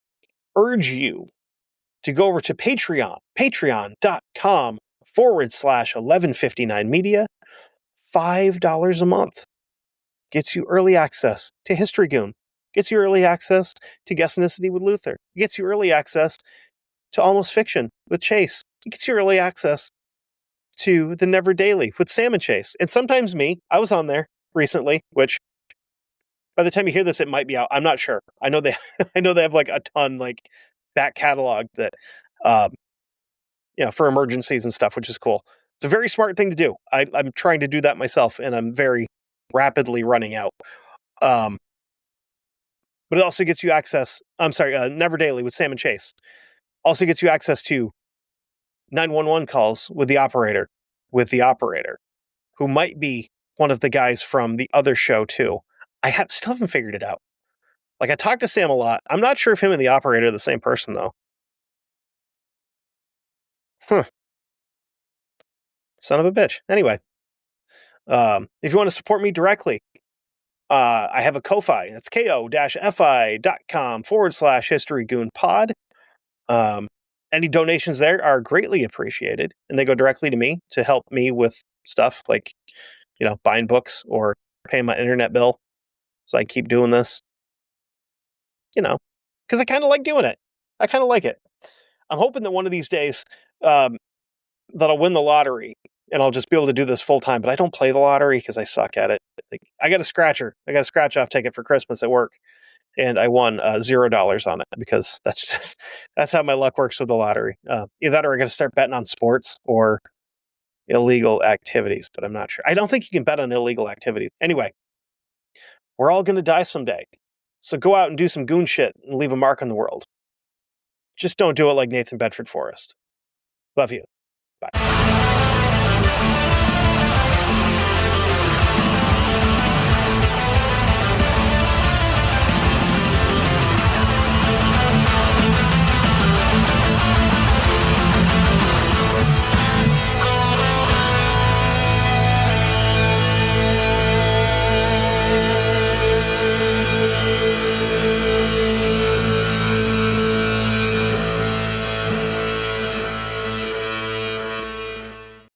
urge you to go over to patreon.com/1159media. $5 a month gets you early access to History Goon, gets you early access to Guessonicity with Luther, gets you early access to Almost Fiction with Chase, it gets you early access to the Never Daily with Sam and Chase, and sometimes me. I was on there recently, which by the time you hear this, it might be out. I'm not sure. I know they have like a ton like back catalog that, um, for emergencies and stuff, which is cool. It's a very smart thing to do. I'm trying to do that myself, and I'm very rapidly running out. But it also gets you access. I'm sorry, Never Daily with Sam and Chase also gets you access to 911 calls with the operator, who might be one of the guys from the other show too. Still haven't figured it out. Like, I talked to Sam a lot. I'm not sure if him and the operator are the same person though. Huh. Son of a bitch. Anyway, if you want to support me directly, I have a Ko-Fi. That's ko-fi.com/historygoonpod. Any donations there are greatly appreciated, and they go directly to me to help me with stuff like, buying books or paying my internet bill. So I keep doing this, because I kind of like doing it. I kind of like it. I'm hoping that one of these days, that I'll win the lottery and I'll just be able to do this full time, but I don't play the lottery because I suck at it. Like, I got a scratch off ticket for Christmas at work, and I won $0 on it because that's how my luck works with the lottery. Either that or I got to start betting on sports or illegal activities, but I'm not sure. I don't think you can bet on illegal activities. Anyway, we're all going to die someday. So go out and do some goon shit and leave a mark on the world. Just don't do it like Nathan Bedford Forrest. Love you. Bye.